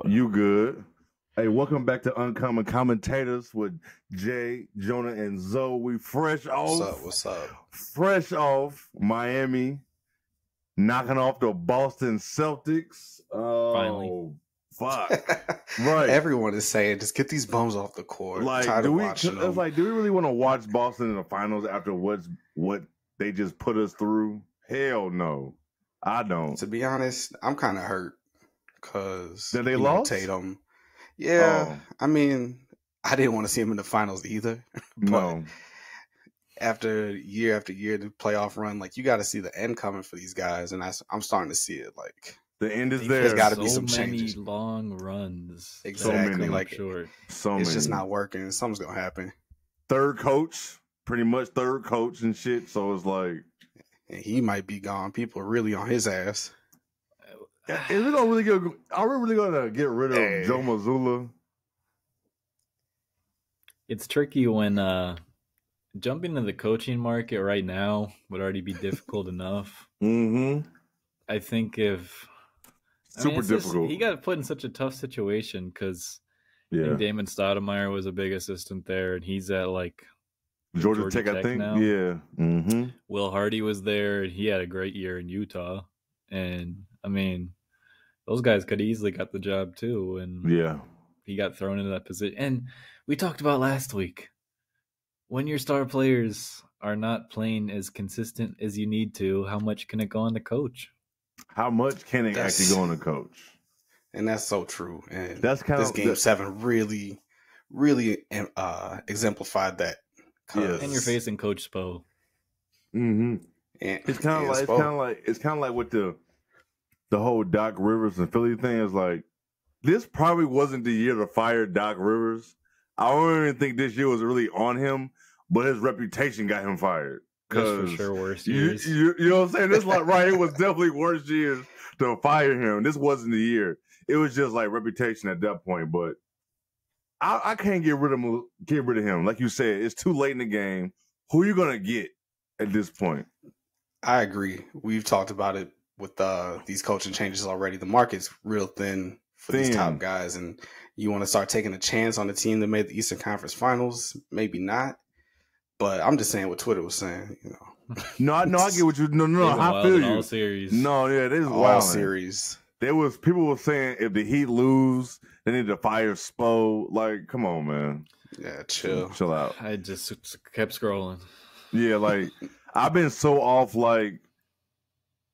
You good? Hey, welcome back to Uncommon Commentators with Jay, Jonah, and Zoe. We fresh off. What's up? Fresh off Miami, knocking off the Boston Celtics. Oh, Finally. fuck! Right. Everyone is saying, just get these bums off the court. Like, Tired do of we? watching It's them. like, do we really want to watch Boston in the finals after what they just put us through? Hell no, I don't. To be honest, I'm kind of hurt because That they lost? Tatum. Yeah, Oh. I mean, I didn't want to see him in the finals either. But No. after year, the playoff run, like you got to see the end coming for these guys, and I'm starting to see it. Like The end is There's there. gotta be so some many changes. long runs. Exactly, many. like short. So it's many. just not working. Something's gonna happen, Third coach, pretty much third coach and shit. So it's like, and he might be gone. People are really on his ass. is we gonna really get? Are we really gonna get rid of Hey. Joe Mazzulla? It's tricky when jumping into the coaching market right now would already be difficult enough. Mm-hmm. I think if Super it's just- difficult. he got put in such a tough situation because Yeah, Damon Stoudemire was a big assistant there, and he's at like Georgia Georgia Tech, I Tech think. now. Yeah. Mm-hmm. Will Hardy was there, and he had a great year in Utah. And I mean, those guys could easily got the job too, and Yeah. he got thrown into that position. And we talked about last week, when your star players are not playing as consistent as you need to, how much can it go on the coach? How much can it That's- actually go on the coach? And that's so true. And That's kind this of game 7 really exemplified that. 'Cause- Yes. And you're facing Coach Spo. Mm-hmm. and- It's kind of and like it's kind of like with the whole Doc Rivers and Philly thing. Is like, this probably wasn't the year to fire Doc Rivers. I don't even think this year was really on him, but his reputation got him fired. That's for 'Cause sure worse You, years. you know what I'm saying? This like right, it was definitely worse years to fire him. This wasn't the year. It was just like reputation at that point. But I can't get rid of him. Get rid of him. Like you said, it's too late in the game. Who are you gonna get at this point? I agree. We've talked about it with these coaching changes already. The market's real thin for these Thin. top guys, and you want to start taking a chance on the team that made the Eastern Conference Finals. Maybe not, but I'm just saying what Twitter was saying. No, I get what you. No, They've been I wild feel in you. all series. No, yeah, this is all wild. series. There was people were saying if the Heat lose, they need to fire Spo. Like, come on, man, Yeah, chill. chill out. I just kept scrolling. Yeah, like I've been so off, like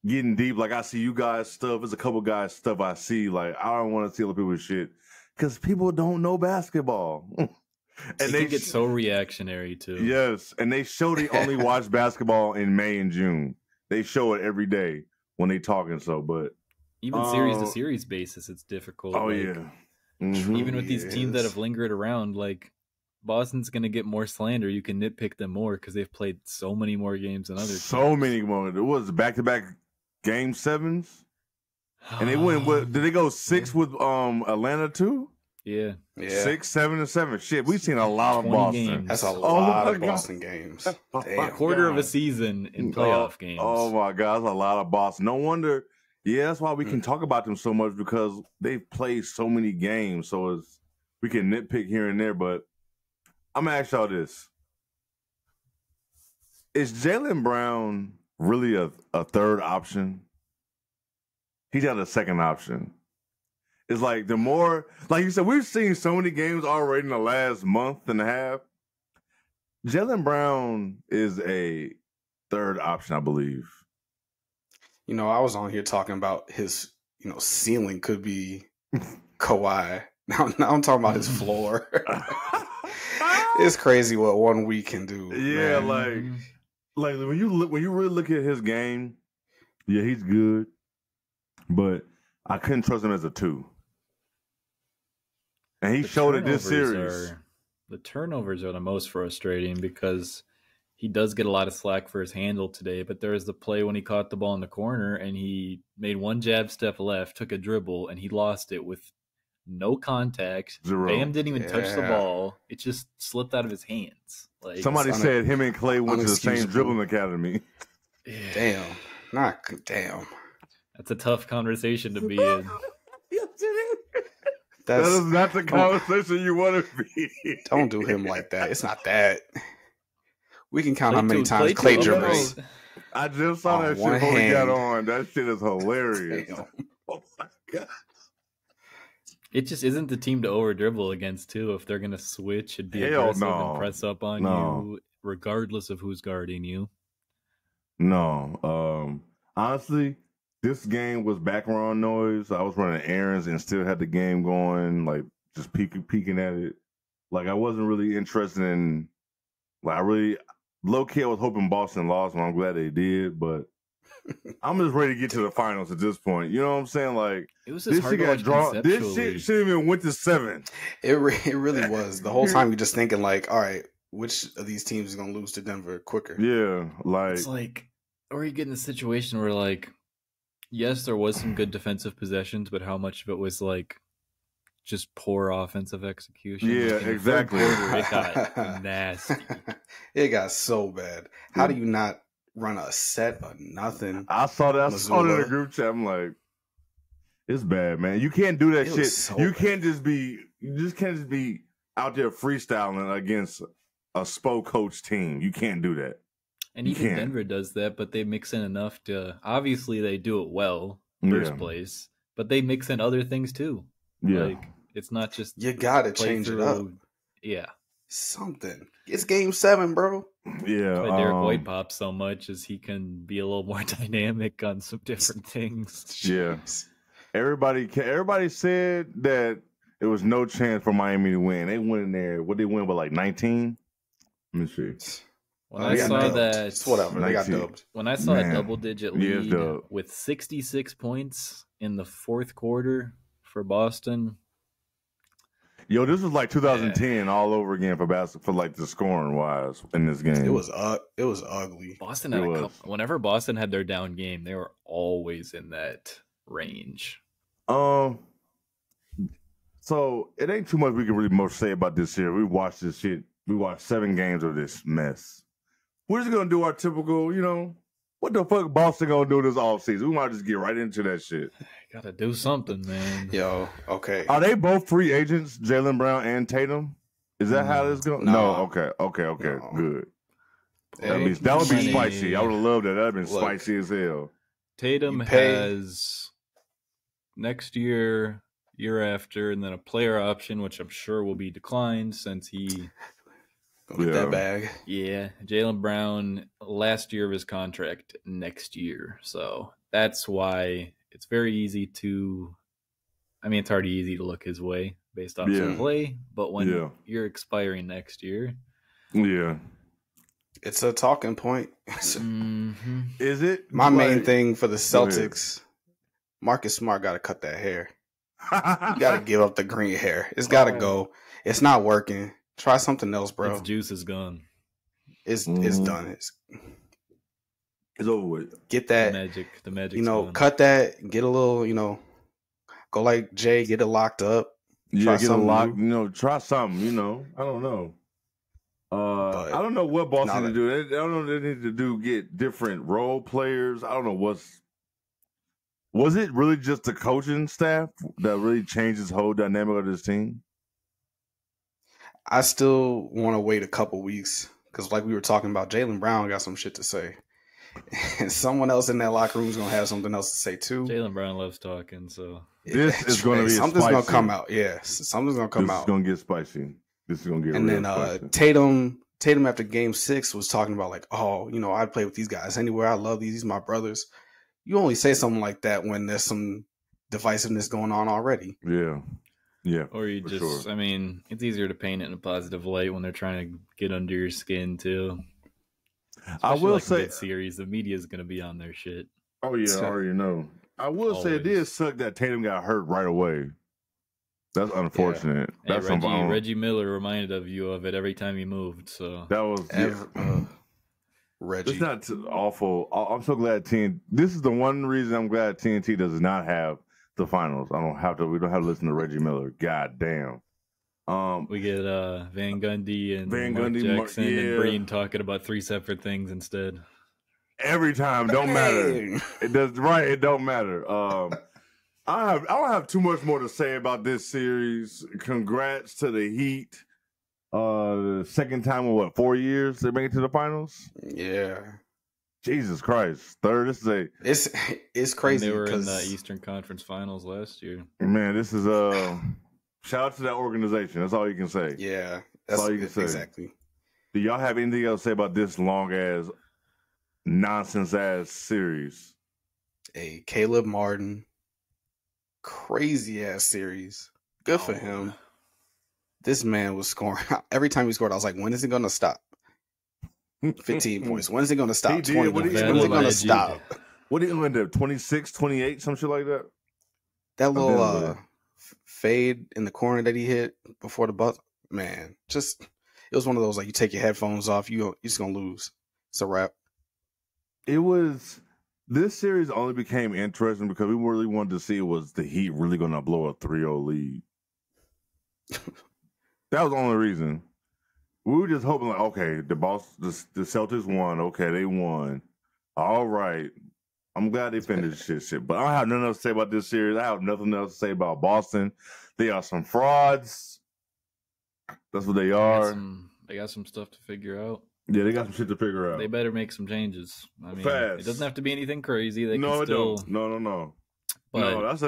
getting deep. Like I see you guys stuff. There's a couple guys stuff I see. Like I don't want to see other people's shit because people don't know basketball, And and they they get so reactionary too. yes, and they show they only watch basketball in May and June. They show it every day when they talking. So, but Even series to series basis, it's difficult. oh Like, yeah, Mhm. even with these teams that Yes. have lingered around, like Boston's going to get more slander. You can nitpick them more because they've played so many more games than other so teams. many more. It was back-to-back game sevens, and they went. What did they go 6 with Atlanta too? Yeah. Yeah, 6, 7, and 7. Shit, we've seen a lot of 20 Boston. games. that's a Oh lot my of God. Boston games. A Damn. Quarter of God. a season in playoff games. Oh my God, that's a lot of Boston. No wonder. Yeah, that's why we can talk about them so much because they've played so many games. So we can nitpick here and there. But I'm gonna ask y'all this: is Jaylen Brown really a third option? He's not a second option. It's like the more, like you said, we've seen so many games already in the last month and a half. Jaylen Brown is a third option, I believe. I was on here talking about his, ceiling could be Kawhi. Now I'm talking about his floor. It's crazy what 1 week can do. Yeah, man. like when you really look at his game, yeah, he's good, but I couldn't trust him as a 2. And he showed it this series. The turnovers are the most frustrating because he does get a lot of slack for his handle today, but there was the play when he caught the ball in the corner and he made one jab step left, took a dribble, and he lost it with no contact. Zero. Bam didn't even touch the Yeah. ball. It just slipped out of his hands. Like Somebody It's said him and Clay went to the same unexcusable. dribbling academy. yeah, Damn. that's a tough conversation to be in. That is not the conversation you want to be. Don't do him like that. It's not that. We can count Clay how many too- times Clay Clay too dribbles. uphill. I just saw On that shit one before we got hand. on. That shit is hilarious. Damn. Oh my god. It just isn't the team to over dribble against too. If they're gonna switch and be Hell aggressive no. and press up on No. you, regardless of who's guarding you. No. Honestly, this game was background noise. I was running errands and still had the game going, like just peeking at it. Like I wasn't really interested in. Like I really, low key, I was hoping Boston lost, and I'm glad they did. But I'm just ready to get to the finals at this point. You know what I'm saying? Like It was just this hard shit to got watch drawn. This conceptually. shit shouldn't even went to 7. It really was. The whole time you're just thinking like, all right, which of these teams is gonna lose to Denver quicker? Yeah, like It's like, or you get in a situation where, like, yes, there was some good defensive possessions, but how much of it was like just poor offensive execution? Yeah, Like, in the third exactly. quarter, it got nasty. It got so bad. How do you not run a set of nothing? I saw that. I saw it in the Missoula. group chat. I'm like, it's bad, man. You can't do that It shit. was so You bad. can't just be. You just can't just be out there freestyling against a SPO coach team. You can't do that. And You even can't. Denver does that, but they mix in enough to. Obviously, they do it well, first Yeah. place, but they mix in other things too. Yeah. Like, it's not just You gotta play change it through- up. Yeah. Something. It's game 7, bro. Yeah. That's why Derek White pops so much, is he can be a little more dynamic on some different things. Yeah. Jeez. Everybody said that there was no chance for Miami to win. They went in there. What they win by like 19? Let me see. When They I got saw dubbed. that, It's whatever. They got 19. dubbed. when I saw Man. a double-digit Yeah, it's lead dope. with 66 points in the fourth quarter for Boston, Yo, this was like 2010 all over again for basketball, for like the scoring wise in this game. It was ugly. Boston It had was. whenever Boston had their down game, they were always in that range. So it ain't too much we can really most say about this here. We watched this shit. We watched 7 games of this mess. We're just gonna do our typical, what the fuck Boston gonna do this offseason? We might just get right into that shit. Gotta do something, man. Yo, okay. Are they both free agents, Jaylen Brown and Tatum? Is that how this going? No. No. Okay. No. Good. Hey, That would be money. spicy. I would have loved that. That'd been Look. spicy as hell. Tatum You pay- has next year, year after, and then a player option, which I'm sure will be declined since he. Go get Yeah. that bag. Yeah, Jaylen Brown, last year of his contract next year. So that's why it's very easy to. I mean, it's already easy to look his way based off Yeah. some play, but when Yeah. you're expiring next year, Yeah. It's a talking point. mhm. Is it My main like- thing for the Go ahead. Celtics, Marcus Smart got to cut that hair. You got got to give up the green hair. It's got to go. It's not working. Try something else, bro. its juice is gone. It's Mhm. done. It's over with. Get The that. magic, the magic. Cut that. Get a little. Go like Jay. Get it locked up. Yeah, Try get a something lock. new. Try something. I don't know. But I don't know what Boston now need to do. I don't know what they need to do. Get different role players. I don't know what's. Was it really just the coaching staff that really changed this whole dynamic of this team? I still want to wait a couple weeks because, like we were talking about, Jaylen Brown got some shit to say, and someone else in that locker room is gonna have something else to say too. Jaylen Brown loves talking, so This is gonna be something's gonna spicy. come out. Yeah, something's gonna come This out. is gonna get spicy. This is gonna get And real then spicy. Tatum after Game 6 was talking about like, oh, I'd play with these guys anywhere. I love these. These are my brothers. You only say something like that when there's some divisiveness going on already. Yeah. or you For just. sure. I mean, it's easier to paint it in a positive light when they're trying to get under your skin too. I Especially will like a say. good series, the media is going to be on their shit. Oh yeah, I already know. I will say it did Always. suck that Tatum got hurt right away. That's unfortunate. Hey, That's Reggie Miller reminded of you of it every time he moved. So That was Reggie. It's not awful. I'm so glad TNT. This is the one reason I'm glad TNT does not have the finals. We don't have to listen to Reggie Miller. God damn. we get Van Gundy and Van Mark Gundy, Jackson yeah. and Breen talking about 3 separate things instead. Every time, don't matter. Hey. It does right. It don't matter. I don't have too much more to say about this series. Congrats to the Heat. The second time in what, 4 years they make it to the finals? Yeah. Jesus Christ. Third, this is it's crazy. And they were in the Eastern Conference Finals last year. Man, this is shout out to that organization. That's all you can say. Yeah. That's all you can say. Exactly. Do y'all have anything else to say about this long ass nonsense ass series? A Caleb Martin crazy ass series. Good for him. This man was scoring every time he scored. I was like, when is it going to stop? 15 points. When is it going to stop? 20 points. When is it going to stop? What did he end up? 26, 28, some shit like that? That little fade in the corner that he hit before the buzzer, man, just it was one of those like you take your headphones off, you're just gonna lose. It's a wrap. This series only became interesting because we really wanted to see was the Heat really gonna blow a 3-0 lead. That was the only reason. We were just hoping like, okay, the Celtics won. Okay, they won. All right. I'm glad they finished this shit. But I don't have nothing else to say about this series. I have nothing else to say about Boston. They are some frauds. That's what they are. They got some stuff to figure out. Yeah, they got some shit to figure out. They better make some changes. I mean, Fast. It doesn't have to be anything crazy. They no, can it still... don't. No. But no, that's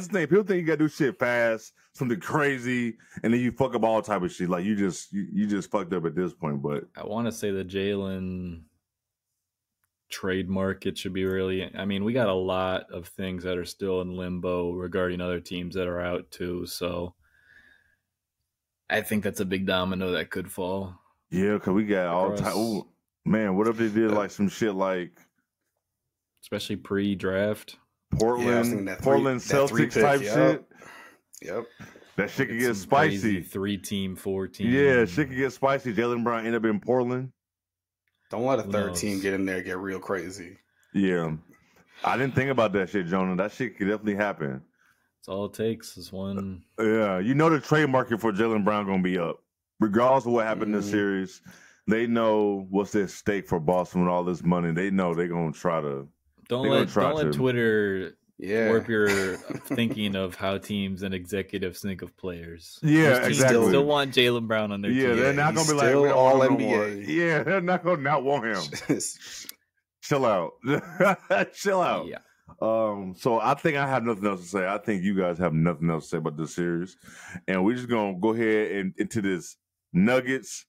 the thing. People think you gotta do shit fast, something crazy, and then you fuck up all type of shit. Like you just fucked up at this point. But I want to say the Jalen trade market should be really. I mean, we got a lot of things that are still in limbo regarding other teams that are out too. So I think that's a big domino that could fall. Yeah, because we got all time. Oh man, what if they did like some shit like, especially pre-draft. Portland Celtics type shit. Yep. That shit could get spicy. 3-team, 4-team. Yeah, shit could get spicy. Jaylen Brown end up in Portland. Don't let a third team get in there and get real crazy. Yeah. I didn't think about that shit, Jonah. That shit could definitely happen. That's all it takes is one. Yeah. You know the trade market for Jaylen Brown going to be up. Regardless of what happened in this series, they know what's at stake for Boston with all this money. They know they're going to try to. Don't let Twitter warp your thinking of how teams and executives think of players. Yeah, exactly. Still want Jaylen Brown on their team. Yeah, they're not going to be like, all NBA. Yeah, they're not going to not want him. Chill out. Chill out. Yeah. So I think I have nothing else to say. I think you guys have nothing else to say about this series. And we're just going to go ahead and into this Nuggets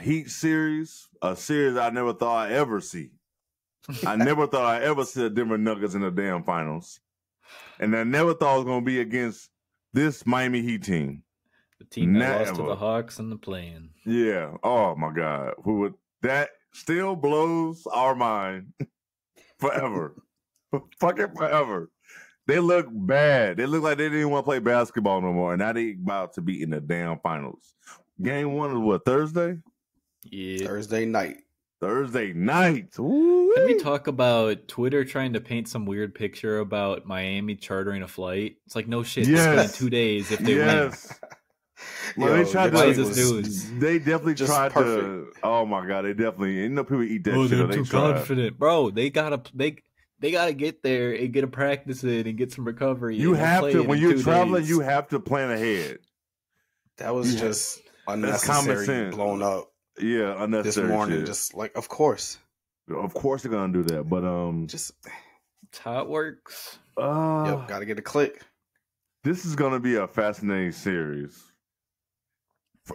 Heat series, a series I never thought I'd ever see. I never thought I'd ever see the Denver Nuggets in the damn finals. And I never thought it was going to be against this Miami Heat team. The team that lost to the Hawks in the play-in. Yeah. Oh, my God. That still blows our mind forever. Fucking forever. They look bad. They look like they didn't want to play basketball no more. And now they about to be in the damn finals. Game 1 is what, Thursday? Yeah. Thursday night. Ooh-wee. Can we talk about Twitter trying to paint some weird picture about Miami chartering a flight? It's like, no shit. Yes. It's been 2 days if they win. Well, they tried why is this news? They definitely tried to. Oh my God, they definitely. You know, people eat that shit. They're too confident, bro. They gotta get there and get to practice it and get some recovery. You have to when you're traveling. You have to plan ahead. That was just unnecessary, blown up. Yeah, unnecessary. This morning, shit. just like, of course they're gonna do that. But just it's how it works. Yep, gotta get a click. This is gonna be a fascinating series.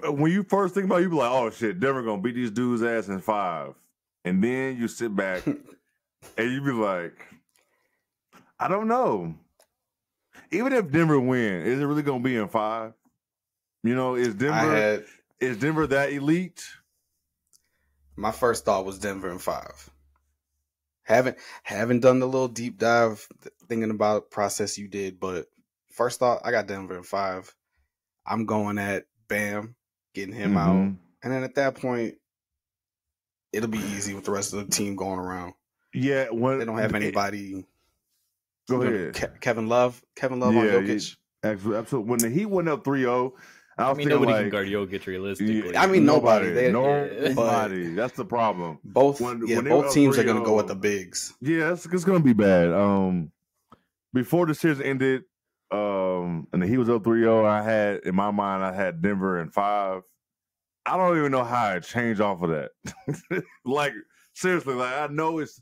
When you first think about it, you be like, oh shit, Denver gonna beat these dudes' ass in 5. And then you sit back and you be like, I don't know. Even if Denver win, is it really gonna be in 5? You know, is Denver that elite? My first thought was Denver in 5. Haven't done the little deep dive thinking about process you did, but first thought, I got Denver in 5. I'm going at Bam, getting him out. And then at that point, it'll be easy with the rest of the team going around. Yeah. They don't have anybody. Go ahead. Kevin Love on Jokic. Absolutely. When the Heat went up 3-0, I mean, nobody can guard Jokic realistically. I mean, nobody. Nobody. That's the problem. Both teams are going to go with the bigs. Yeah, it's going to be bad. before the series ended, and he was up 3-0, I had in my mind I had Denver in 5. I don't even know how I changed off of that. Like seriously, like I know it's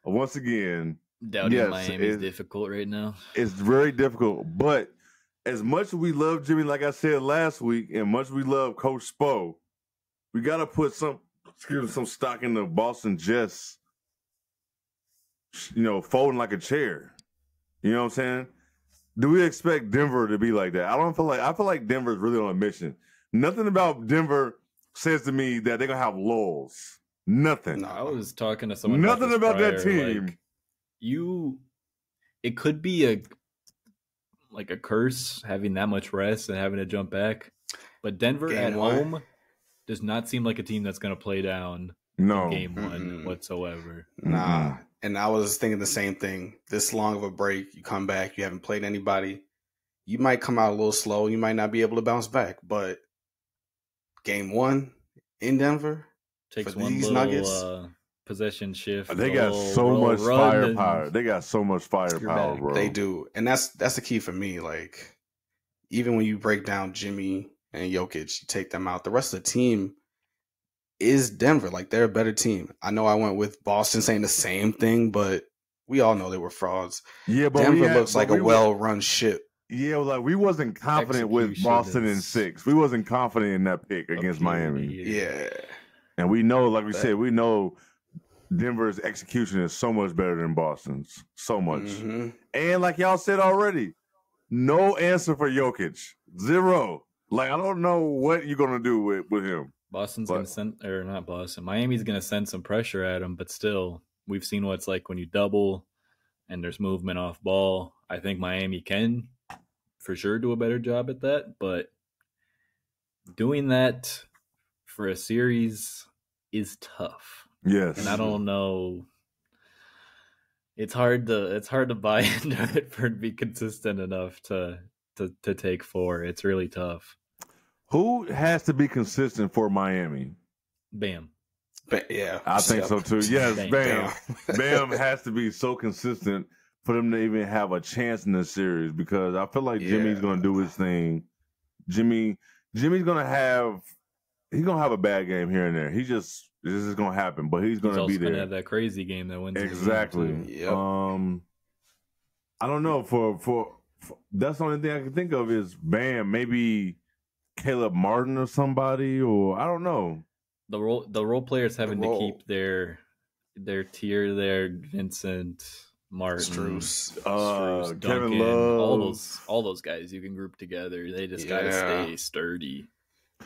once again. Doubting Miami's difficult right now. It's very difficult, but as much as we love Jimmy, like I said last week, and much we love Coach Spo, we got to put some stock in the Boston Jets, folding like a chair. You know what I'm saying? Do we expect Denver to be like that? I feel like Denver is really on a mission. Nothing about Denver says to me that they're going to have lulls. Nothing. No, I was talking to someone. Nothing about that team. Like, it could be a curse having that much rest and having to jump back, but Denver at home does not seem like a team that's going to play down game one whatsoever. Nah, and I was thinking the same thing. This long of a break, you come back, you haven't played anybody, you might come out a little slow, you might not be able to bounce back, but game one in Denver takes for one these little Nuggets. Possession shift. They got so much firepower. They got so much firepower, bro. They do. And that's the key for me. Like, even when you break down Jimmy and Jokic, you take them out, the rest of the team is Denver. Like, they're a better team. I know I went with Boston saying the same thing, but we all know they were frauds. Yeah, but Denver looks like a well-run ship. Yeah, like we wasn't confident with Boston in 6. We wasn't confident in that pick against Miami. Yeah. And we know, like we said, we know Denver's execution is so much better than Boston's. So much. Mm-hmm. And like y'all said already, no answer for Jokic. 0. Like, I don't know what you're going to do with him. Boston's going to send, or not Boston, Miami's going to send some pressure at him, but still, we've seen what it's like when you double and there's movement off ball. I think Miami can for sure do a better job at that, but doing that for a series is tough. Yes. And I don't know. It's hard to buy into it for it to be consistent enough to take 4. It's really tough. Who has to be consistent for Miami? Bam. Yeah. I think so too. Yes, Bam. Bam has to be so consistent for them to even have a chance in this series, because I feel like Jimmy's going to do his thing. Jimmy's going to have a bad game here and there. This is going to happen, but he's going to be there. He's also going to have that crazy game that wins. Exactly. Yep. I don't know. For that's the only thing I can think of is Bam. Maybe Caleb Martin or somebody, or I don't know. The role players having to keep their tier there. Vincent, Martin, Strus, Kevin Duncan, Love, all those guys you can group together. They just gotta stay sturdy.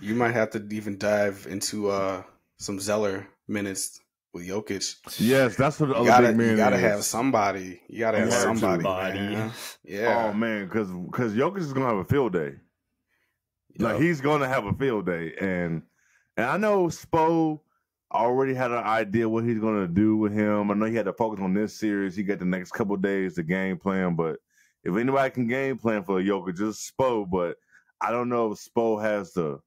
You might have to even dive into some Zeller minutes with Jokic. Yes, that's what the other big man is. You gotta have somebody. You gotta have somebody. Man. Yeah. Oh man, because Jokic is gonna have a field day. Like, he's gonna have a field day, and I know Spo already had an idea what he's gonna do with him. I know he had to focus on this series. He got the next couple of days to game plan, but if anybody can game plan for Jokic, just Spo. But I don't know if Spo has the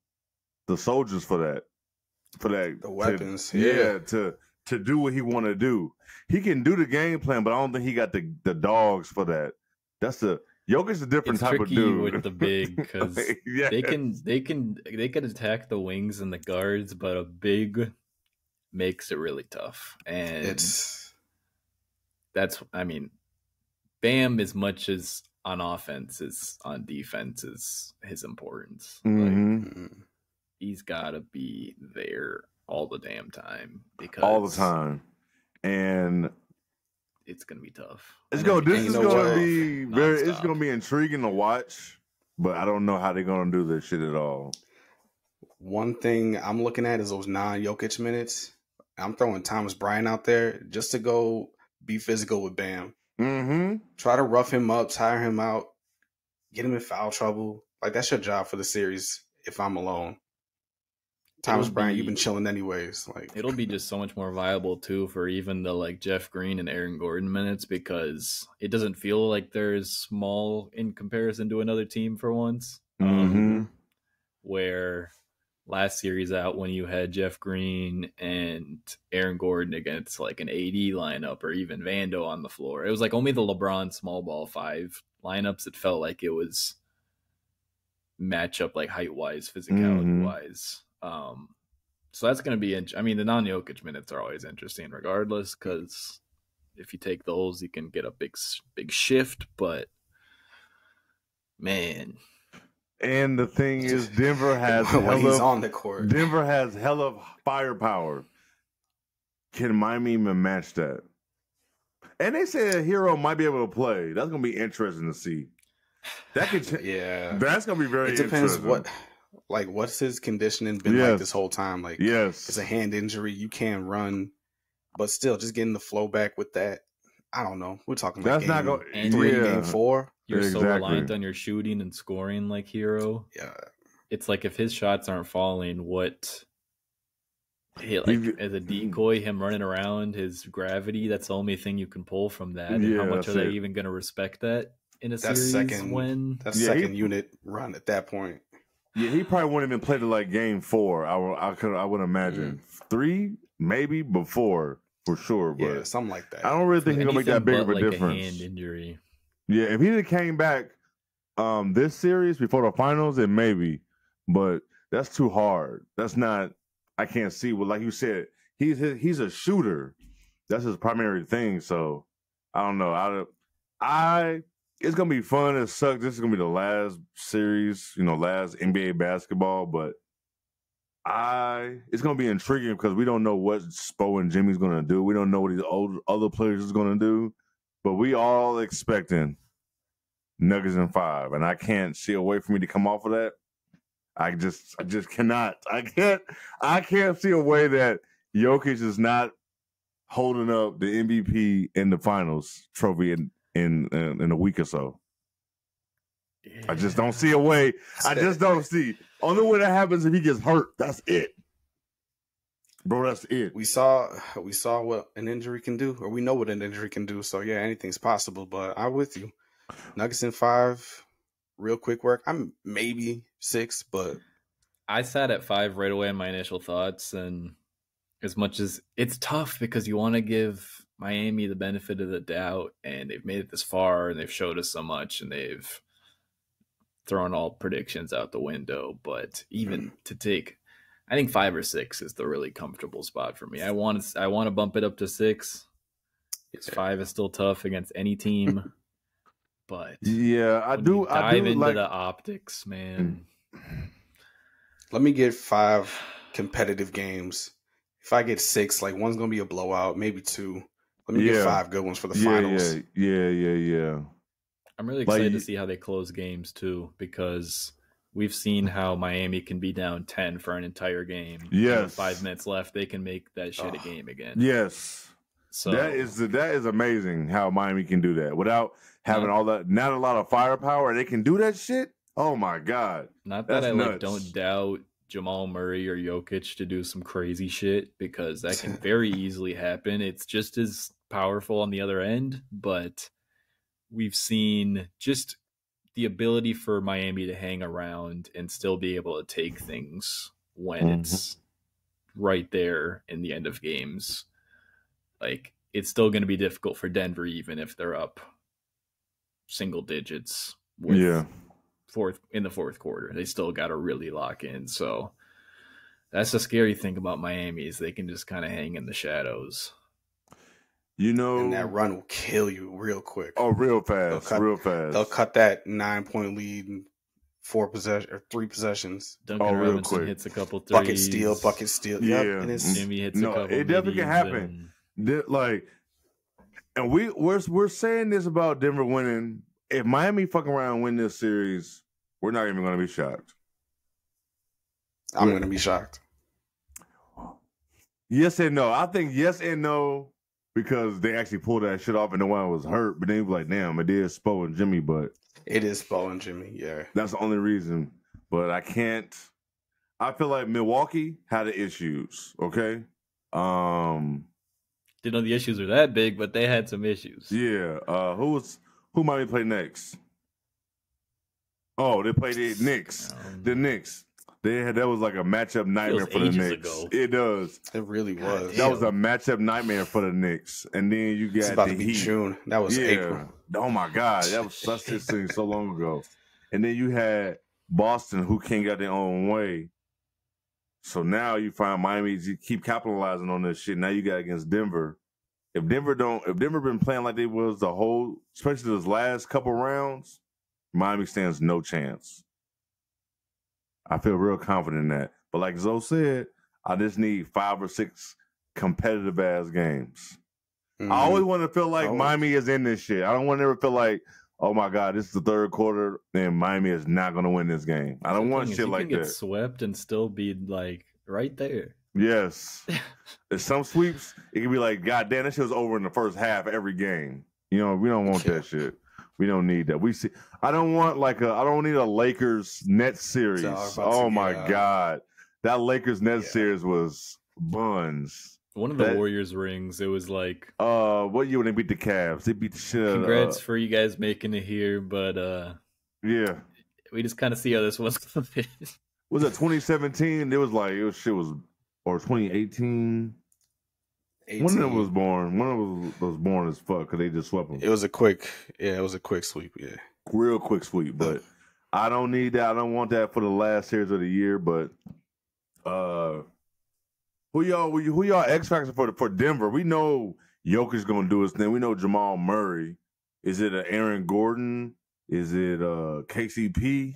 soldiers for that. The weapons, to do what he want to do. He can do the game plan, but I don't think he got the dogs for that. That's Jokic's a different type of dude with the big, because they can attack the wings and the guards, but a big makes it really tough. And Bam, as much as on offense as on defense, is his importance. Mm-hmm. Like, he's got to be there all the damn time, because all the time, and it's gonna be tough. It's gonna be intriguing to watch, but I don't know how they're gonna do this shit at all. One thing I'm looking at is those non-Jokic minutes. I'm throwing Thomas Bryant out there just to go be physical with Bam. Mm-hmm. Try to rough him up, tire him out, get him in foul trouble. Like, that's your job for the series if I'm alone. Thomas Bryant, you've been chilling anyways. Like, it'll be just so much more viable too for even the Jeff Green and Aaron Gordon minutes, because it doesn't feel like they're as small in comparison to another team for once. Mm-hmm. Where last series out when you had Jeff Green and Aaron Gordon against like an AD lineup or even Vando on the floor. It was like only the LeBron small ball 5 lineups. It felt like it was matchup like height wise, physicality wise. So that's going to be, I mean, the non-Jokic minutes are always interesting regardless, because if you take those, you can get a big shift, but man. And the thing is, Denver has when he's on the court. Denver has hell of firepower. Can Miami even match that? And they say a hero might be able to play. That's going to be interesting to see. That could, that's going to be very. It depends interesting. what's his conditioning been like this whole time. Like, it's a hand injury. You can't run, but still, just getting the flow back with that. I don't know. We're talking about that's not going 3, game 4. You're so reliant on your shooting and scoring like Hero. Yeah. It's like if his shots aren't falling, as a decoy, him running around, his gravity, that's the only thing you can pull from that. And how much are they even going to respect that in a series? Second unit run at that point. Yeah, he probably wouldn't even play to like game 4. I would imagine 3 maybe before for sure. But something like that. I don't really think he's gonna make that big of a difference. A hand injury. Yeah, if he had came back this series before the finals, then maybe. But that's too hard. That's not. I can't see. Well, like you said, he's a shooter. That's his primary thing. So I don't know. It's gonna be fun. It sucks. This is gonna be the last series, last NBA basketball. But it's gonna be intriguing because we don't know what Spo and Jimmy's gonna do. We don't know what these other players is gonna do. But we all expecting Nuggets in 5, and I can't see a way for me to come off of that. I just cannot. I can't see a way that Jokic is not holding up the MVP in the finals trophy in a week or so. Yeah. I just don't see a way. I just don't see. Only way that happens if he gets hurt. That's it. Bro, that's it. We saw what an injury can do, or we know what an injury can do. So yeah, anything's possible. But I'm with you. Nuggets in 5, real quick work. I'm maybe 6, but I sat at 5 right away in my initial thoughts, and as much as it's tough because you want to give Miami the benefit of the doubt, and they've made it this far, and they've showed us so much, and they've thrown all predictions out the window. But even to take, I think 5 or 6 is the really comfortable spot for me. I want to bump it up to 6. 5 is still tough against any team, but I do dive into like the optics, man. Let me get 5 competitive games. If I get 6, like one's gonna be a blowout, maybe 2. Let me get 5 good ones for the finals. Yeah. I'm really excited to see how they close games too, because we've seen how Miami can be down 10 for an entire game. Yes. With 5 minutes left, they can make that shit a game again. Yes. So that is amazing how Miami can do that without having all that. Not a lot of firepower. They can do that shit. Oh my God. Not that I don't doubt Jamal Murray or Jokic to do some crazy shit, because that can very easily happen. It's just as powerful on the other end, but we've seen just the ability for Miami to hang around and still be able to take things when it's right there in the end of games. Like, it's still going to be difficult for Denver, even if they're up single digits with in the fourth quarter. They still got to really lock in. So that's the scary thing about Miami, is they can just kind of hang in the shadows. And that run will kill you real quick. Oh, real fast. They'll cut that 9-point lead in 3 possessions. Duncan Robinson hits a couple threes. Bucket steal. Yeah. Yep. And Jimmy hits a couple. It definitely can happen. And we're saying this about Denver winning. If Miami fucking around and win this series, we're not even going to be shocked. I'm going to be shocked. Yes and no. I think yes and no, because they actually pulled that shit off and no one was hurt. But then you be like, damn, it is Spo and Jimmy, but it is Spo and Jimmy, yeah. That's the only reason. But I feel like Milwaukee had the issues, okay? Didn't know the issues were that big, but they had some issues. Yeah. Who might we play next? Oh, they played the Knicks. The Knicks. That was like a matchup nightmare for the ages Knicks. ago. It does. It really was. That was a matchup nightmare for the Knicks. And then you got It's about the to be Heat. June. That was April. Oh my God, that's just thing so long ago. And then you had Boston, who can't get their own way. So now you find Miami keep capitalizing on this shit. Now you got against Denver. If Denver been playing like they was the whole, especially those last couple rounds, Miami stands no chance. I feel real confident in that. But like Zoe said, I just need 5 or 6 competitive ass games. Mm-hmm. I always want to feel like Miami is in this shit. I don't want to ever feel like, oh my God, this is the third quarter and Miami is not going to win this game. I don't want shit like that. You can get swept and still be like right there. Yes. If some sweeps, it can be like, God damn, that shit was over in the first half every game. You know, we don't want that shit. We don't need that. I don't need a Lakers Nets series. Oh my God. That Lakers Nets series was buns. One of the Warriors rings, it was like what year when they beat the Cavs? They beat the shit. Congrats for you guys making it here, but yeah. We just kind of see how this one's gonna fit. Was it 2017? It was like or 2018. One of them was born. One of them was born as fuck because they just swept them. It was a quick sweep. Yeah, real quick sweep. But I don't need that. I don't want that for the last series of the year. But who y'all X factor for Denver? We know Jokic's gonna do his thing. We know Jamal Murray. Is it Aaron Gordon? Is it KCP?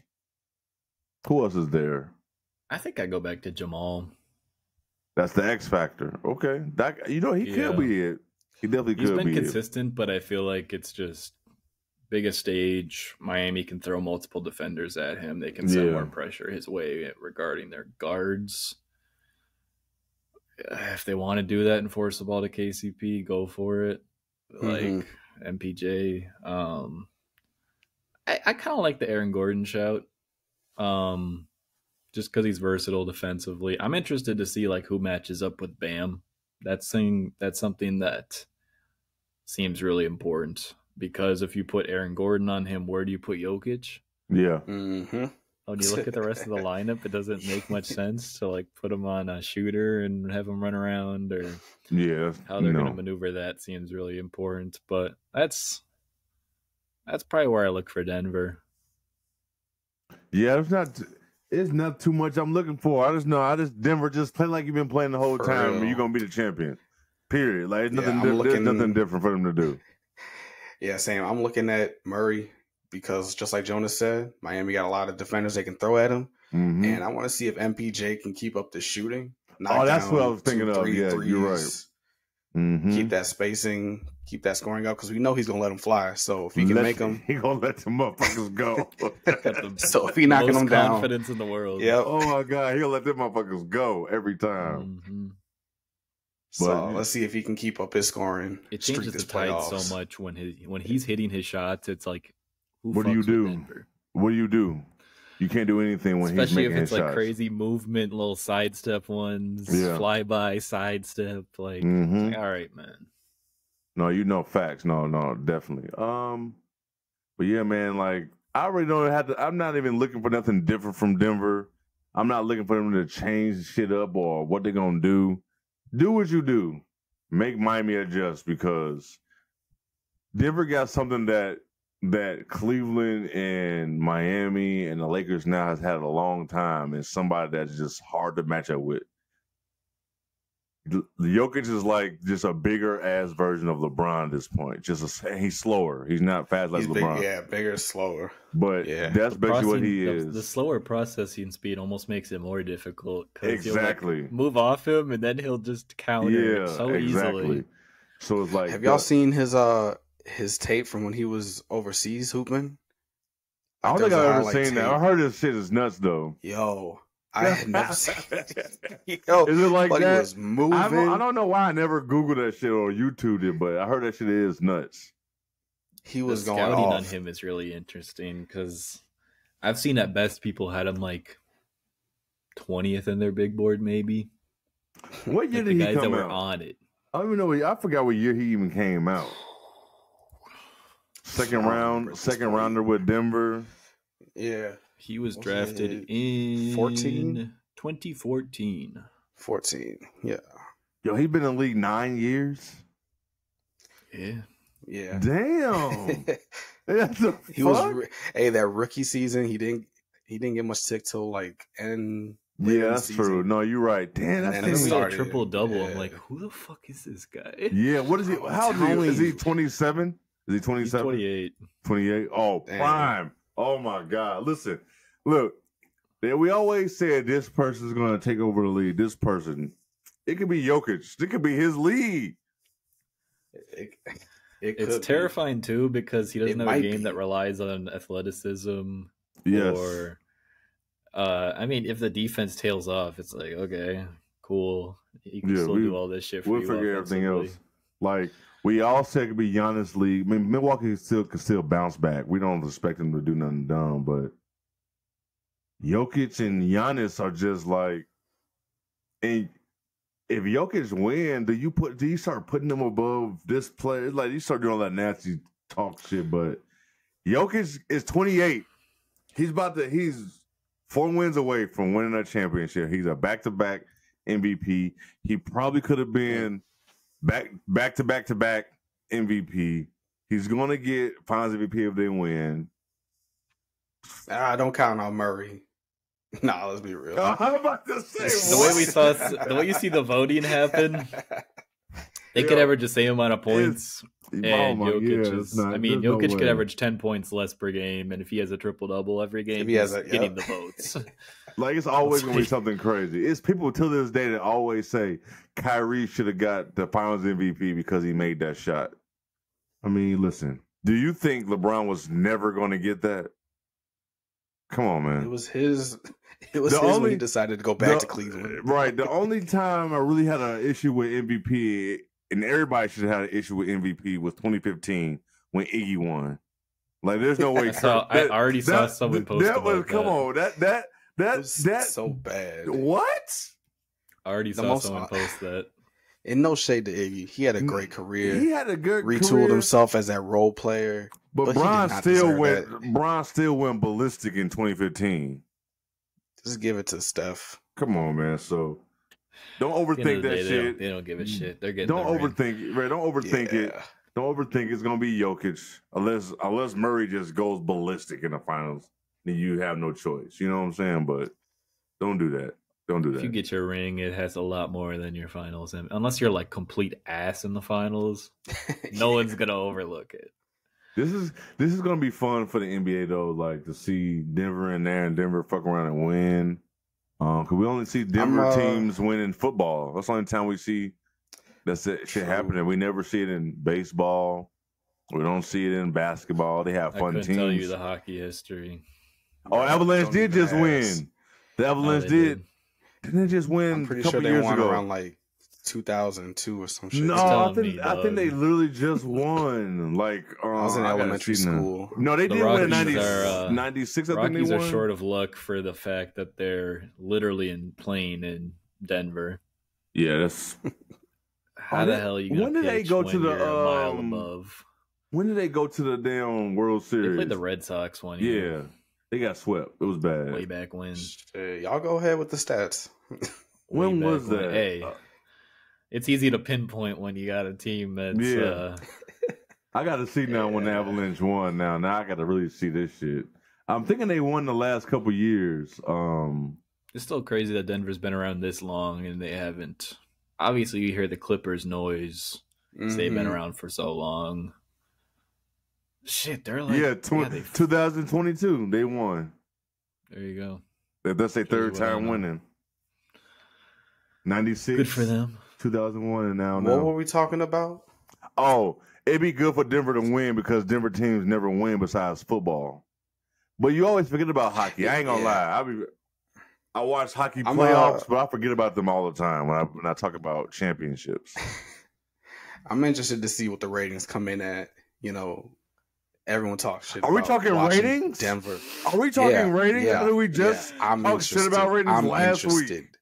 Who else is there? I think I go back to Jamal. That's the X factor. Okay, he could be it. He definitely could be. He's been consistent, but I feel like it's just biggest stage. Miami can throw multiple defenders at him. They can send more pressure his way regarding their guards. If they want to do that and force the ball to KCP, go for it. Like MPJ. I kind of like the Aaron Gordon shout. Just because he's versatile defensively. I'm interested to see like who matches up with Bam. That's something that seems really important because if you put Aaron Gordon on him, where do you put Jokic? Yeah. Mm-hmm. Oh, do you look at the rest of the lineup? It doesn't make much sense to like put him on a shooter and have him run around, or how they're going to maneuver that seems really important. But that's probably where I look for Denver. Yeah, it's not too much I'm looking for. I just know Denver just play like you've been playing the whole time and you're gonna be the champion. Period. Like there's nothing different for them to do. Yeah, same. I'm looking at Murray because just like Jonah said, Miami got a lot of defenders they can throw at him. Mm-hmm. And I want to see if MPJ can keep up the shooting. That's what I was thinking of. Yeah, you're right. Mm-hmm. Keep that spacing, keep that scoring up because we know he's gonna let him fly. So if he can make him, he gonna let the motherfuckers go. So if he knocking them down, confidence in the world. Yeah. Oh my God, he'll let them motherfuckers go every time. Mm-hmm. So let's see if he can keep up his scoring. It changes the tide so much when he's hitting his shots. It's like, what do you do? What do you do? You can't do anything when especially he's making his shots. Especially if it's like crazy movement, little sidestep ones, flyby, sidestep. Like, it's like, all right, man. No, facts. No, definitely. But yeah, man, like I already don't have to. I'm not even looking for nothing different from Denver. I'm not looking for them to change shit up or what they're gonna do. Do what you do. Make Miami adjust because Denver got something that Cleveland and Miami and the Lakers now has had a long time, and somebody that's just hard to match up with. Jokic is like just a bigger ass version of LeBron at this point. He's slower. He's not fast like LeBron. Bigger, slower. But that's basically what he is. The slower processing speed almost makes it more difficult. Exactly. Like move off him and then he'll just counter so easily. So it's like, have y'all seen his tape from when he was overseas hooping? I don't think I've ever seen that. I heard this shit is nuts though. Yo, I had never seen it. Yo, is it like that? He was moving. I don't know why I never Googled that shit or YouTubed it, but I heard that shit is nuts. He was going scouting off. On him is really interesting because I've seen at best people had him like 20th in their big board, maybe. What year like did he come out? The guys that were on it. I don't even know. I forgot what year he even came out. Second rounder with Denver. Yeah. He was drafted in 2014. 14. Yeah. Yo, he been in the league 9 years. Yeah. Yeah. Damn. He was that rookie season. He didn't get much tick till like end. Yeah, that's true. No, you're right. Damn, that's he had a triple double. Yeah. I'm like, who the fuck is this guy? Yeah, what is he? How old is he? 27? Is he 27? 28. 28. Oh, damn. Prime. Oh my God. Listen, look. We always said this person is going to take over the league. This person, it could be Jokic. It could be his league. It's terrifying too because he doesn't have a game that relies on athleticism. Yes. Or, I mean, if the defense tails off, it's like, okay, cool. You can still do all this shit for you. We'll figure everything else. Like, we all said it could be Giannis' league. I mean, Milwaukee could still bounce back. We don't expect him to do nothing dumb, but Jokic and Giannis are just like, and if Jokic win, do you start putting them above this player? Like, you start doing all that nasty talk shit, but Jokic is 28. He's 4 wins away from winning a championship. He's a back-to-back MVP. He probably could have been back-to-back MVP. He's going to get Finals MVP if they win. I don't count on Murray. Nah, let's be real. I'm about to say the way you see the voting happen, they could average the same amount of points. And Jokic could average 10 points less per game, and if he has a triple-double every game, he's getting the votes. Like, it's always going to be something crazy. It's people to this day that always say Kyrie should have got the Finals MVP because he made that shot. I mean, listen, do you think LeBron was never going to get that? Come on, man. It was his when he decided to go back to Cleveland. Right. The only time I really had an issue with MVP, and everybody should have had an issue with MVP, was 2015 when Iggy won. Like, there's no way. I already saw someone post that. Come on, that's so bad. What? I already saw someone post that. And no shade to Iggy. He had a great career. He had a good retooled himself as that role player. But Bron still went ballistic in 2015. Just give it to Steph. Come on, man. So don't overthink that shit. They don't give a shit. They're getting. Don't overthink it. Right? Don't overthink it. Don't overthink it's gonna be Jokic unless Murray just goes ballistic in the finals. Then you have no choice. You know what I'm saying? But don't do that. Don't do that. If you get your ring, it has a lot more than your finals. And unless you're like complete ass in the finals, no one's gonna overlook it. This is gonna be fun for the NBA though, like to see Denver in there and Denver fuck around and win. Cause we only see Denver teams winning football. That's the only time we see that shit happening. We never see it in baseball. We don't see it in basketball. They have fun teams. I couldn't tell you the hockey history. Oh, Avalanche did just win. The Avalanche did. Didn't they just win? I'm pretty sure they won around like 2002 or some shit. No, I think they literally just won. Like, I was in elementary school. No, they did win in 96. I think they won. Rockies are short of luck for the fact that they're literally playing in Denver. Yeah, that's. How the hell are you? When did they go to the a mile above? When did they go to the damn World Series? They played the Red Sox one year. Yeah. They got swept. It was bad. Way back when. Y'all go ahead with the stats. When was that? Hey, it's easy to pinpoint when you got a team that's... Yeah. I got to see now when the Avalanche won now. Now I got to really see this shit. I'm thinking they won the last couple years. It's still crazy that Denver's been around this long and they haven't. Obviously, you hear the Clippers noise. Mm-hmm. They've been around for so long. Shit, they're like 2022 they won. There you go. That's their third time winning. 96. Good for them. 2001 and now. What were we talking about? Oh, it'd be good for Denver to win because Denver teams never win besides football. But you always forget about hockey. I ain't gonna lie. I watch hockey playoffs, but I forget about them all the time when I talk about championships. I'm interested to see what the ratings come in at. You know. Everyone talks shit. Are we talking ratings? Denver. Are we talking ratings? Yeah, or we just talk shit about ratings last week?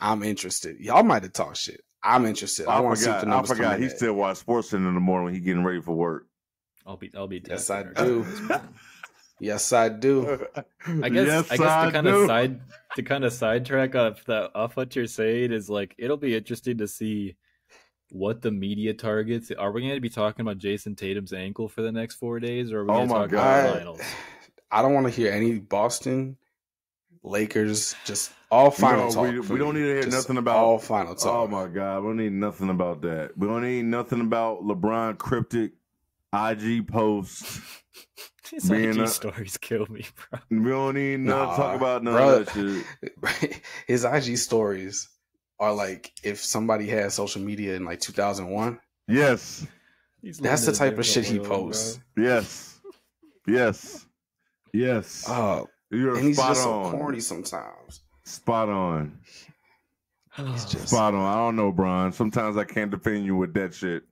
I'm interested. Y'all might have talked shit. I'm interested. I want to see what the numbers come in. I forgot he still watch SportsCenter in the morning when he getting ready for work. I'll be. Yes, I do. Yes, I do. I guess Yes, I guess I do. to kind of sidetrack off what you're saying is like it'll be interesting to see what the media targets. Are we going to be talking about Jason Tatum's ankle for the next 4 days, or are we Oh going to my talk about the God. finals? I don't want to hear any Boston, Lakers, just all final talk. We don't need to hear Just nothing about all final talk. Oh my God, we don't need nothing about that. We don't need nothing about LeBron cryptic IG posts. His Being IG stories kill me, bro. We don't need nothing to talk about none bro, of that shit. His IG stories are like if somebody had social media in like 2001. Yes. That's the type of shit he posts. Yes. Yes. Yes. Oh, You're and he's spot just on. so corny sometimes. Spot on. He's just Spot on. I don't know, Bron. Sometimes I can't defend you with that shit.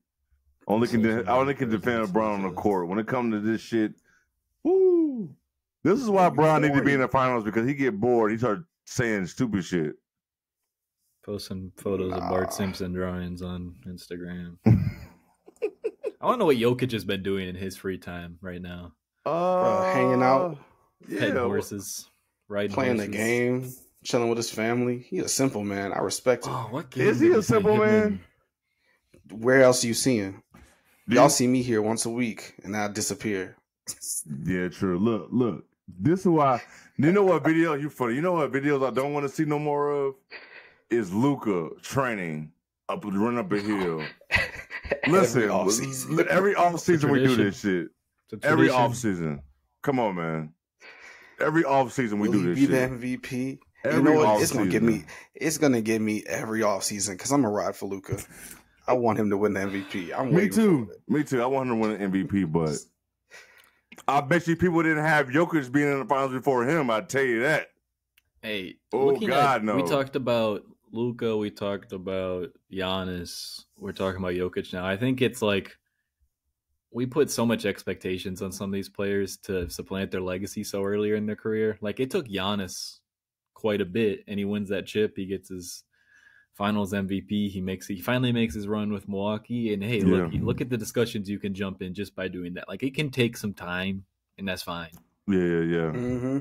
I only can defend LeBron on the court. When it comes to this shit, woo. This is why Bron need to be in the finals because he get bored. He start saying stupid shit. Posting photos of Bart Simpson drawings on Instagram. I want to know what Jokic has been doing in his free time right now. Hanging out, petting horses, riding playing horses. the game, chilling with his family. He's a simple man. I respect it. Oh, what game Is he a simple man? Where else are you seeing? Y'all see me here once a week, and I disappear. Yeah, true. Look. This is why. You know what video? You funny. You know what videos I don't want to see no more of? Is Luka training run up a hill. Listen, every offseason we do this shit. Every offseason. Come on, man. Every offseason we do this shit. Will he be the MVP? Every you know what? off-season. It's gonna get me every offseason because I'm a ride for Luka. I want him to win the MVP. Me too. I want him to win an MVP, but I bet you people didn't have Jokic being in the finals before him. I tell you that. Hey, oh God, no. We talked about Luka. We talked about Giannis. We're talking about Jokic now. I think it's like we put so much expectations on some of these players to supplant their legacy so earlier in their career. Like it took Giannis quite a bit, and he wins that chip. He gets his Finals MVP. He finally makes his run with Milwaukee. And hey, look at the discussions you can jump in just by doing that. Like it can take some time, and that's fine. Yeah. Mm-hmm.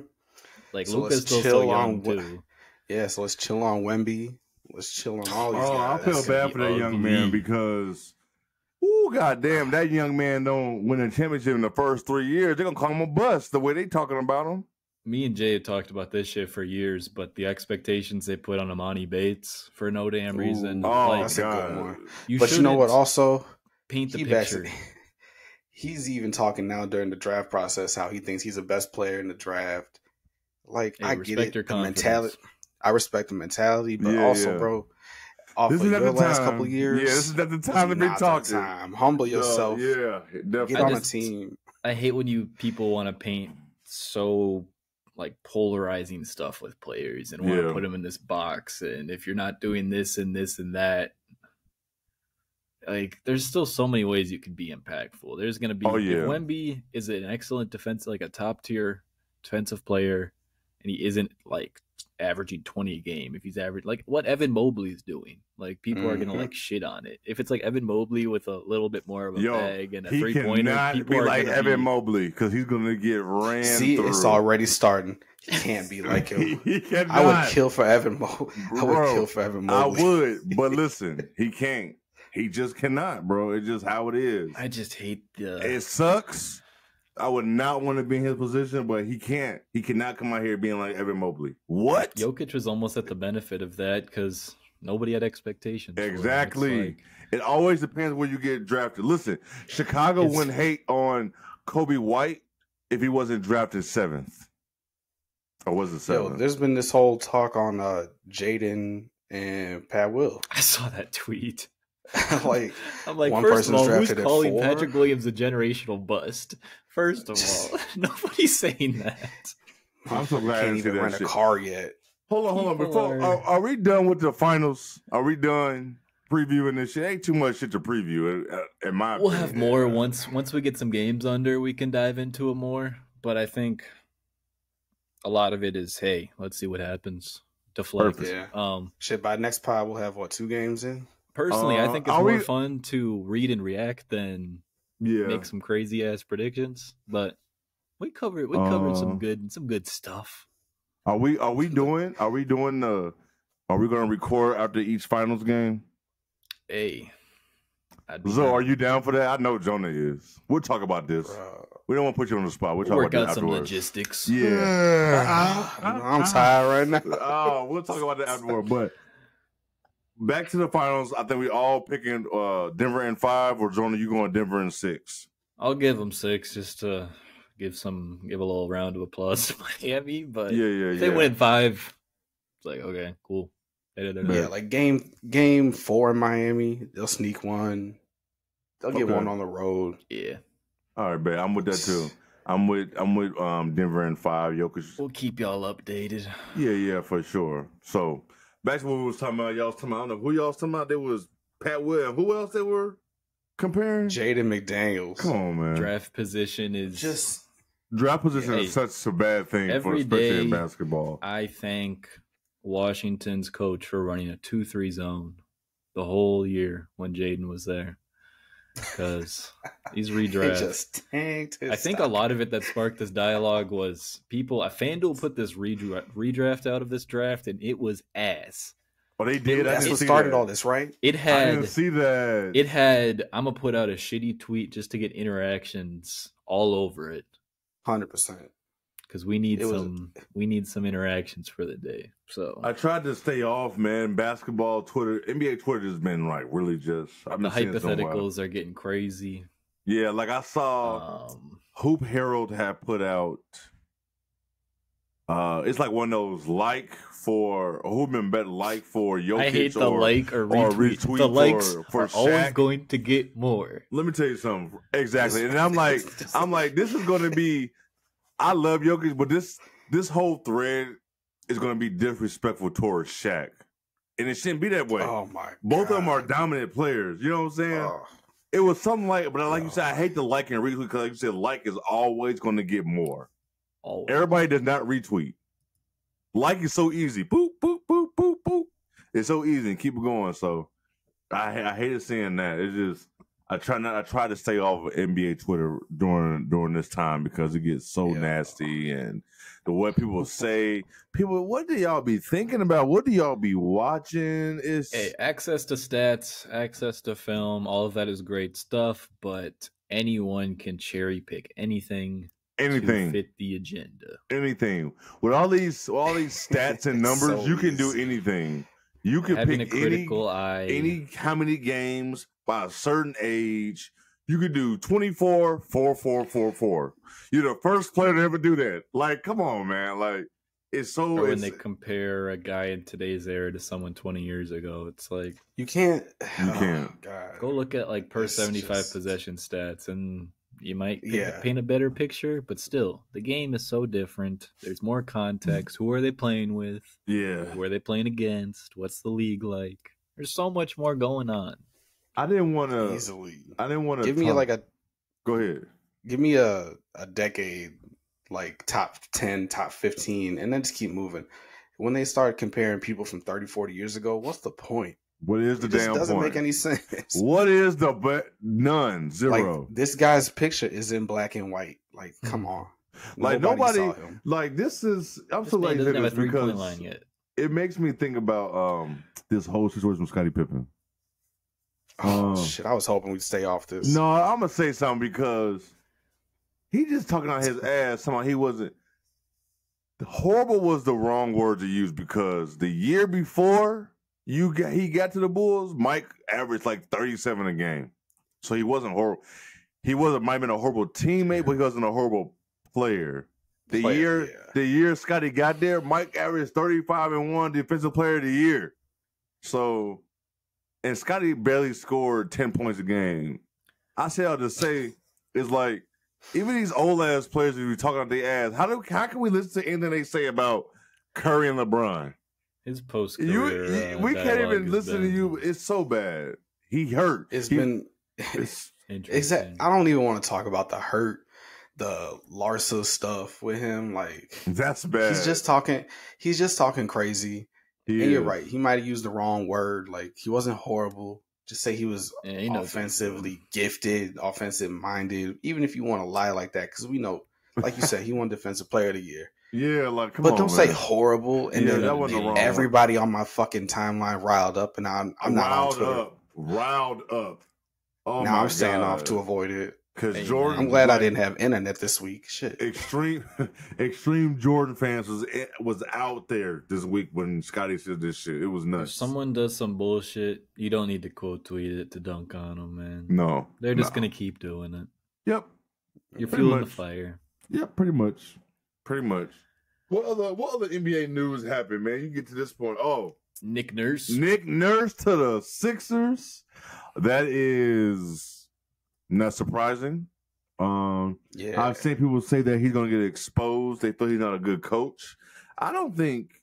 Like so Luka's still so young too. Yeah, so let's chill on Wemby. Let's chill on all these guys. I feel bad for that young man because, goddamn, that young man don't win a championship in the first 3 years. They're gonna call him a bust the way they talking about him. Me and Jay have talked about this shit for years, but the expectations they put on Amani Bates for no damn reason. That's a good one. But you know what? Also, paint the picture. He's even talking now during the draft process how he thinks he's the best player in the draft. Like, I get it. The mentality. I respect the mentality, but bro, off of your last couple of years, this is not the time to be talking. Humble yourself. Definitely. Get on a team. I hate when people want to paint so like polarizing stuff with players and want to put them in this box. And if you're not doing this and this and that, like there's still so many ways you can be impactful. There's going to be, if Wemby is an excellent defense, like a top tier defensive player, and he isn't like averaging 20 a game, if he's average like what Evan Mobley is doing, like people are going to like shit on it. If it's like Evan Mobley with a little bit more of a bag and a 3-pointer, people are like Evan Mobley because he's going to get ran through. It's already starting. He can't be like him. He cannot. I would kill for Evan Mobley. I would, but listen, he can't. He just cannot, bro. It's just how it is. I just hate It sucks. I would not want to be in his position, but he can't. He cannot come out here being like Evan Mobley. What? Jokic was almost at the benefit of that because nobody had expectations. Exactly. It always depends where you get drafted. Listen, Chicago wouldn't hate on Kobe White if he wasn't drafted 7th. Or was it 7th? There's been this whole talk on Jaden and Pat Will. I saw that tweet. I'm like, first of all, who's calling Patrick Williams a generational bust? First of all, nobody's saying that. I'm so glad can't even rent a car yet. Hold on. Before are we done with the finals? Are we done previewing this shit? Ain't too much shit to preview. In my opinion. Have more once we get some games under. We can dive into it more. But I think a lot of it is, hey, let's see what happens. Deflect. Shit. By next pod, we'll have 2 games in. Personally, I think it's more fun to read and react than make some crazy ass predictions. But We covered some good stuff. Are we going to record after each finals game? Hey. So are you down for that? I know Jonah is. We'll talk about this. We don't want to put you on the spot. We'll talk work about out that some afterwards. logistics. Yeah. I'm tired right now. Oh, we'll talk about that afterwards. But back to the finals. I think we all picking Denver in 5, or Jonah, you going Denver in 6? I'll give them 6 just to give a little round of applause to Miami. But if they win 5, it's like, okay, cool. Yeah, like game 4 in Miami, they'll sneak one. They'll get one on the road. Yeah. All right, babe. I'm with that too. I'm with Denver in 5. Jokic. We'll keep y'all updated. Yeah, for sure. So back to what we was talking about. Y'all was talking about, I don't know who y'all was talking about. There was Pat Will. Who else they were comparing? Jaden McDaniels. Come on, man. Draft position is is such a bad thing, especially in basketball. I thank Washington's coach for running a 2-3 zone the whole year when Jaden was there. Because these redrafts, just tanked his I think a lot of it that sparked this dialogue was FanDuel put this redraft out of this draft, and it was ass. Oh, they did. That's what started all this, right? I didn't see that. It had. I'm gonna put out a shitty tweet just to get interactions all over it. 100%. Because we need some interactions for the day. So I tried to stay off, man. Basketball, Twitter, NBA Twitter has been like really just. The hypotheticals are getting crazy. Yeah, like I saw Hoop Herald had put out. It's like one of those who been bet for Jokic. I hate the like or retweet. The likes for are always going to get more. Let me tell you something. Exactly, and I'm like, this is going to be. I love Jokic, but this whole thread is going to be disrespectful towards Shaq, and it shouldn't be that way. Oh my! Both of them are dominant players. You know what I'm saying? It was something like, but like you said, I hate the like and retweet because like you said, like is always going to get more. Always. Everybody does not retweet. Like is so easy. Boop boop boop boop boop. It's so easy and keep it going. So I hated seeing that. It's just. I try to stay off of NBA Twitter during this time because it gets so nasty and the way people say, what do y'all be thinking about? What do y'all be watching? Access to stats, access to film, all of that is great stuff, but anyone can cherry pick anything to fit the agenda. Anything. With all these stats and numbers, so you can do anything. You can Having pick a critical eye. how many games by a certain age. You could do 24, 4, 4, 4, 4. You're the first player to ever do that. Like, come on, man. Like, it's so. Or when they compare a guy in today's era to someone 20 years ago, it's like you can't. God. Go look at like per 75 possession stats, and you might paint a better picture. But still, the game is so different. There's more context. Who are they playing with? Yeah. Who are they playing against? What's the league like? There's so much more going on. I didn't want to give me like a. Go ahead. Give me a decade, like top 10, top 15, and then just keep moving. When they start comparing people from 30, 40 years ago, what's the point? What is the damn point? It doesn't make any sense. What is none? Zero. Like, this guy's picture is in black and white. Like, come on. Like nobody like this is. I'm so glad you said this because line yet. It makes me think about this whole situation with Scottie Pippen. Oh shit! I was hoping we'd stay off this. No, I'm gonna say something because he just talking on his ass. Somehow he wasn't. Horrible was the wrong word to use because the year before he got to the Bulls, Mike averaged like 37 a game, so he wasn't horrible. He might have been a horrible teammate, but he wasn't a horrible player. The year Scottie got there, Mike averaged 35 and 1 defensive player of the year. So. And Scottie barely scored 10 points a game. I say all to say is like, even these old ass players who be talking about their ass, how can we listen to anything they say about Curry and LeBron? His post career, we can't even listen to you. It's so bad. He hurt. It's exactly. I don't even want to talk about the hurt, the Larsa stuff with him. Like that's bad. He's just talking crazy. And you're right. He might have used the wrong word. Like, he wasn't horrible. Just say he was offensively gifted, offensive minded. Even if you want to lie like that, because we know, like you said, he won Defensive Player of the Year. Yeah, like come but on, don't say man. horrible. And Yeah, then that wasn't the wrong everybody on my fucking timeline riled up, and I'm not on Twitter. Riled up. Oh now my I'm staying God. off to avoid it. Because Jordan, I'm glad I didn't have internet this week. Shit. Extreme Jordan fans was out there this week when Scotty said this shit. It was nuts. If someone does some bullshit, you don't need to quote tweet it to dunk on them, man. No, they're just gonna keep doing it. Yep, you're fueling the fire. Yep, pretty much. What other NBA news happened, man? You get to this point. Oh, Nick Nurse to the Sixers. That is not surprising. Yeah, I've seen people say that he's going to get exposed. They thought he's not a good coach. I think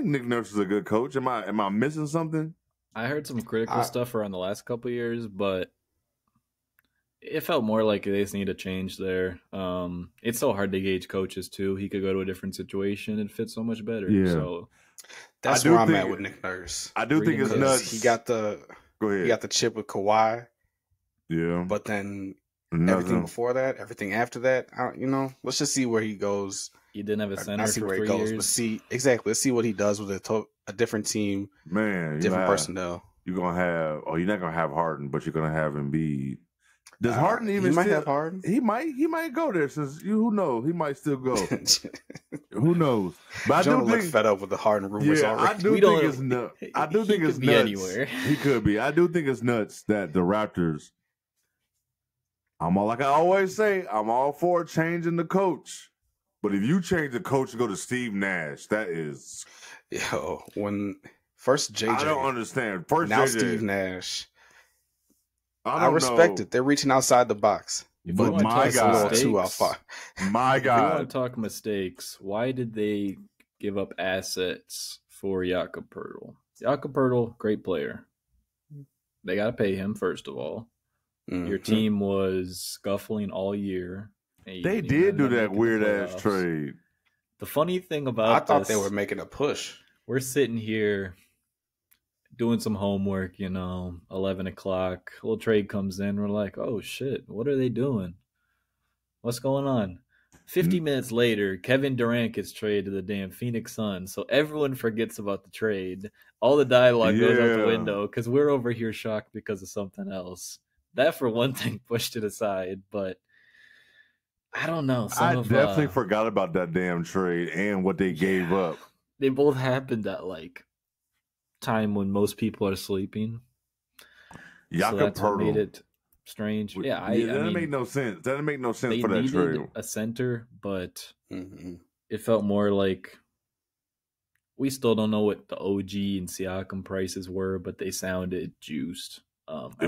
Nick Nurse is a good coach. Am I missing something? I heard some critical stuff around the last couple of years, but it felt more like they just need a change there. It's so hard to gauge coaches too. He could go to a different situation and fit so much better. Yeah. So that's where I'm at with Nick Nurse. I do think it's nuts. He got the chip with Kawhi. Yeah. But then everything before that, everything after that, let's just see where he goes. He didn't have a center for where 3 years. But let's see what he does with a different team. Man, different personnel. You're not gonna have Harden, but you're gonna have Embiid. Does Harden even? He might have Harden. He might go there. Since who knows? He might still go. Who knows? But Jonah looked fed up with the Harden rumors already. I do think it's nuts. I do think it's nuts. Anywhere. He could be. I do think it's nuts that the Raptors. Like I always say, I'm all for changing the coach. But if you change the coach and go to Steve Nash, that is when first JJ. I don't understand. First now JJ. Steve Nash. I respect it. They're reaching outside the box. But my God, my God. If we want to talk mistakes, why did they give up assets for Jakob Poeltl? Jakob Poeltl, great player. They got to pay him first of all. Mm-hmm. Your team was scuffling all year. They did do that weird ass trade. The funny thing about I thought they were making a push. We're sitting here doing some homework, 11 o'clock. A little trade comes in. We're like, oh, shit, what are they doing? What's going on? 50 minutes later, Kevin Durant gets traded to the damn Phoenix Suns. So everyone forgets about the trade. All the dialogue goes out the window because we're over here shocked because of something else. That, for one thing, pushed it aside. But I don't know. I definitely forgot about that damn trade and what they gave up. They both happened at, time when most people are sleeping. Jakob Poeltl Poeltl made it strange. Yeah, that didn't make no sense. That didn't make no sense for that trade. A center, but it felt more like we still don't know what the OG and Siakam prices were, but they sounded juiced. OG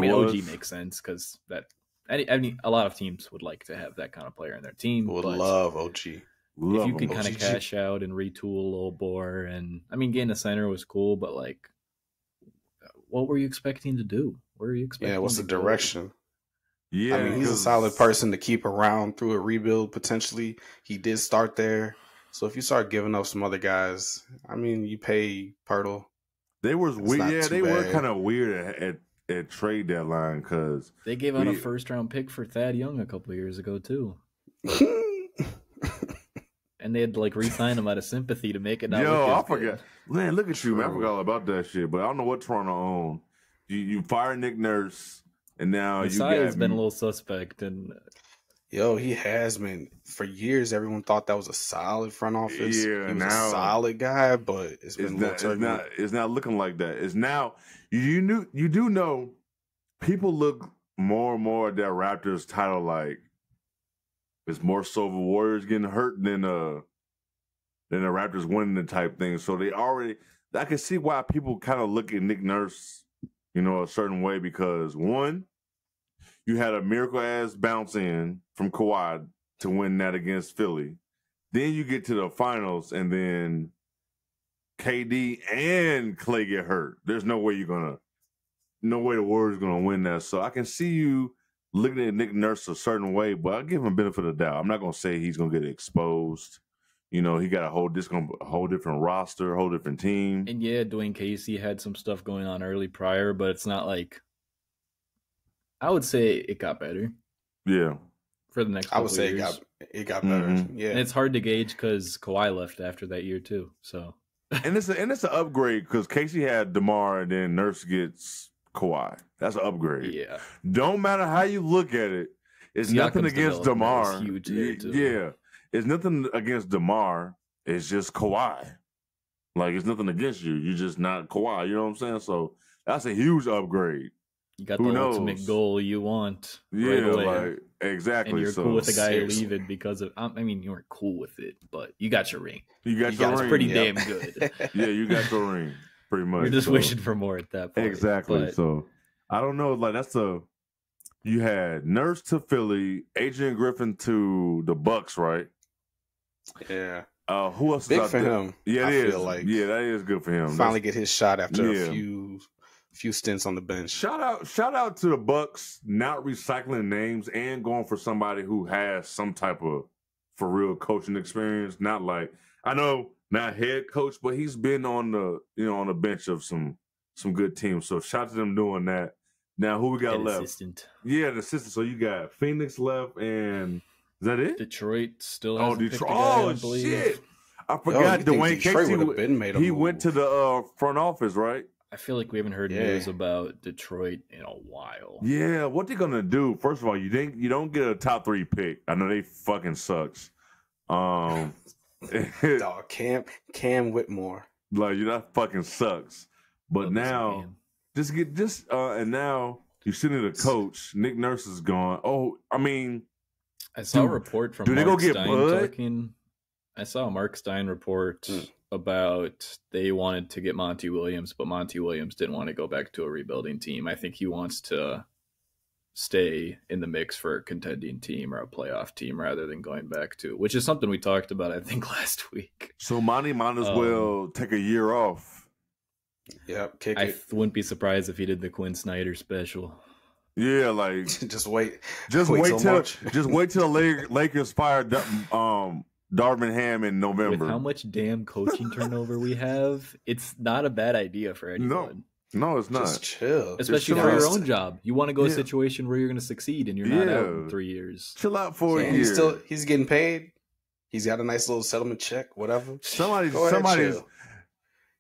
makes sense because a lot of teams would like to have that kind of player in their team. Would love OG. If you could kind of cash out and retool a little more, and getting a center was cool, but what were you expecting to do? Where are you expecting? Yeah, what's the direction? Yeah, he's a solid person to keep around through a rebuild potentially. He did start there, so if you start giving up some other guys, you pay Poeltl. They was weird. Yeah, they were kind of weird at trade deadline because they gave out a first-round pick for Thad Young a couple of years ago too. And they had to re-sign him out of sympathy to make it not look I as forgot. good. Man, look at you, man. I forgot all about that shit. But I don't know what Toronto owned. You fired Nick Nurse, and now Masai's been a little suspect. And he has been. For years, everyone thought that was a solid front office. Yeah, he was a solid guy, but it's been it's not looking like that. It's now you do know people look more and more at that Raptors title like it's more so the Warriors getting hurt than the Raptors winning the type thing. So I can see why people kind of look at Nick Nurse, a certain way because one, you had a miracle ass bounce in from Kawhi to win that against Philly. Then you get to the finals and then KD and Clay get hurt. There's no way the Warriors gonna win that. So I can see you looking at Nick Nurse a certain way, but I'll give him benefit of the doubt. I'm not gonna say he's gonna get exposed. He got a whole different roster, a whole different team. And yeah, Dwayne Casey had some stuff going on early prior, but it's not I would say it got better. Yeah. for the next I couple would say years. it got better. Mhm. Yeah. And it's hard to gauge because Kawhi left after that year too. So And it's an upgrade because Casey had DeMar and then Nurse gets Kawhi. That's an upgrade. yeah, Don't matter how you look at it. It's nothing Siakam's against development was DeMar. huge there, too. Yeah. It's nothing against DeMar. It's just Kawhi. Like, it's nothing against you. You're just not Kawhi. You know what I'm saying? So that's a huge upgrade. you got Who the knows? ultimate goal you want Yeah, right away. like, exactly. And you're so cool with the guy Seriously. leaving because of. I mean, you weren't cool with it, but you got your ring. you got You your got ring. pretty Yep. damn good. Yeah, you got the ring. Pretty much. You're just So- wishing for more at that point. Exactly. But So I don't know. Like you had Nurse to Philly, Adrian Griffin to the Bucks, right? Yeah. Who else? Big is out for there? him. Yeah, I it is. feel like Yeah, that is good for him. finally get his shot after Yeah. a few stints on the bench. Shout out to the Bucks not recycling names and going for somebody who has some type of for real coaching experience. Not like I know not head coach, but he's been on the bench of some good teams. So shout out to them doing that. Now who we got an left? assistant. Yeah, the assistant. So you got Phoenix left, and is that it? Detroit still Oh, hasn't picked Detroit! a guy, Oh I believe. shit! I Yo, forgot you think Dwayne Detroit Casey. would've been made a He move. went to the front office, right? I feel like we haven't heard Yeah. news about Detroit in a while. Yeah. What they gonna do? First of all, you don't get a top 3 pick. I know they fucking sucks. Dog, Cam Whitmore. Like that fucking sucks. But Love me some now Cam. and now you see the coach. Nick Nurse is gone. Oh, I mean, I saw a Dude, report from do they Mark go get Stein Bud? talking. I saw a Mark Stein report about they wanted to get Monty Williams, but Monty Williams didn't want to go back to a rebuilding team. I think he wants to stay in the mix for a contending team or a playoff team rather than going back to, which is something we talked about, I think, last week. so Monty might as well take a year off. Yep, kick I it. wouldn't be surprised if he did the Quinn Snyder special. Yeah, like Just wait. just Wait wait till till March. just wait till the Lakers fire Darvin Ham in November. With how much damn coaching turnover we have, it's not a bad idea for anyone. No, it's not. Just chill. Especially chill for out. your own job. You want to go a Yeah. situation where you're going to succeed and you're not out in Yeah. 3 years. Chill out for a And year. he's getting paid. He's got a nice little settlement check, whatever. Somebody's Go ahead, chill.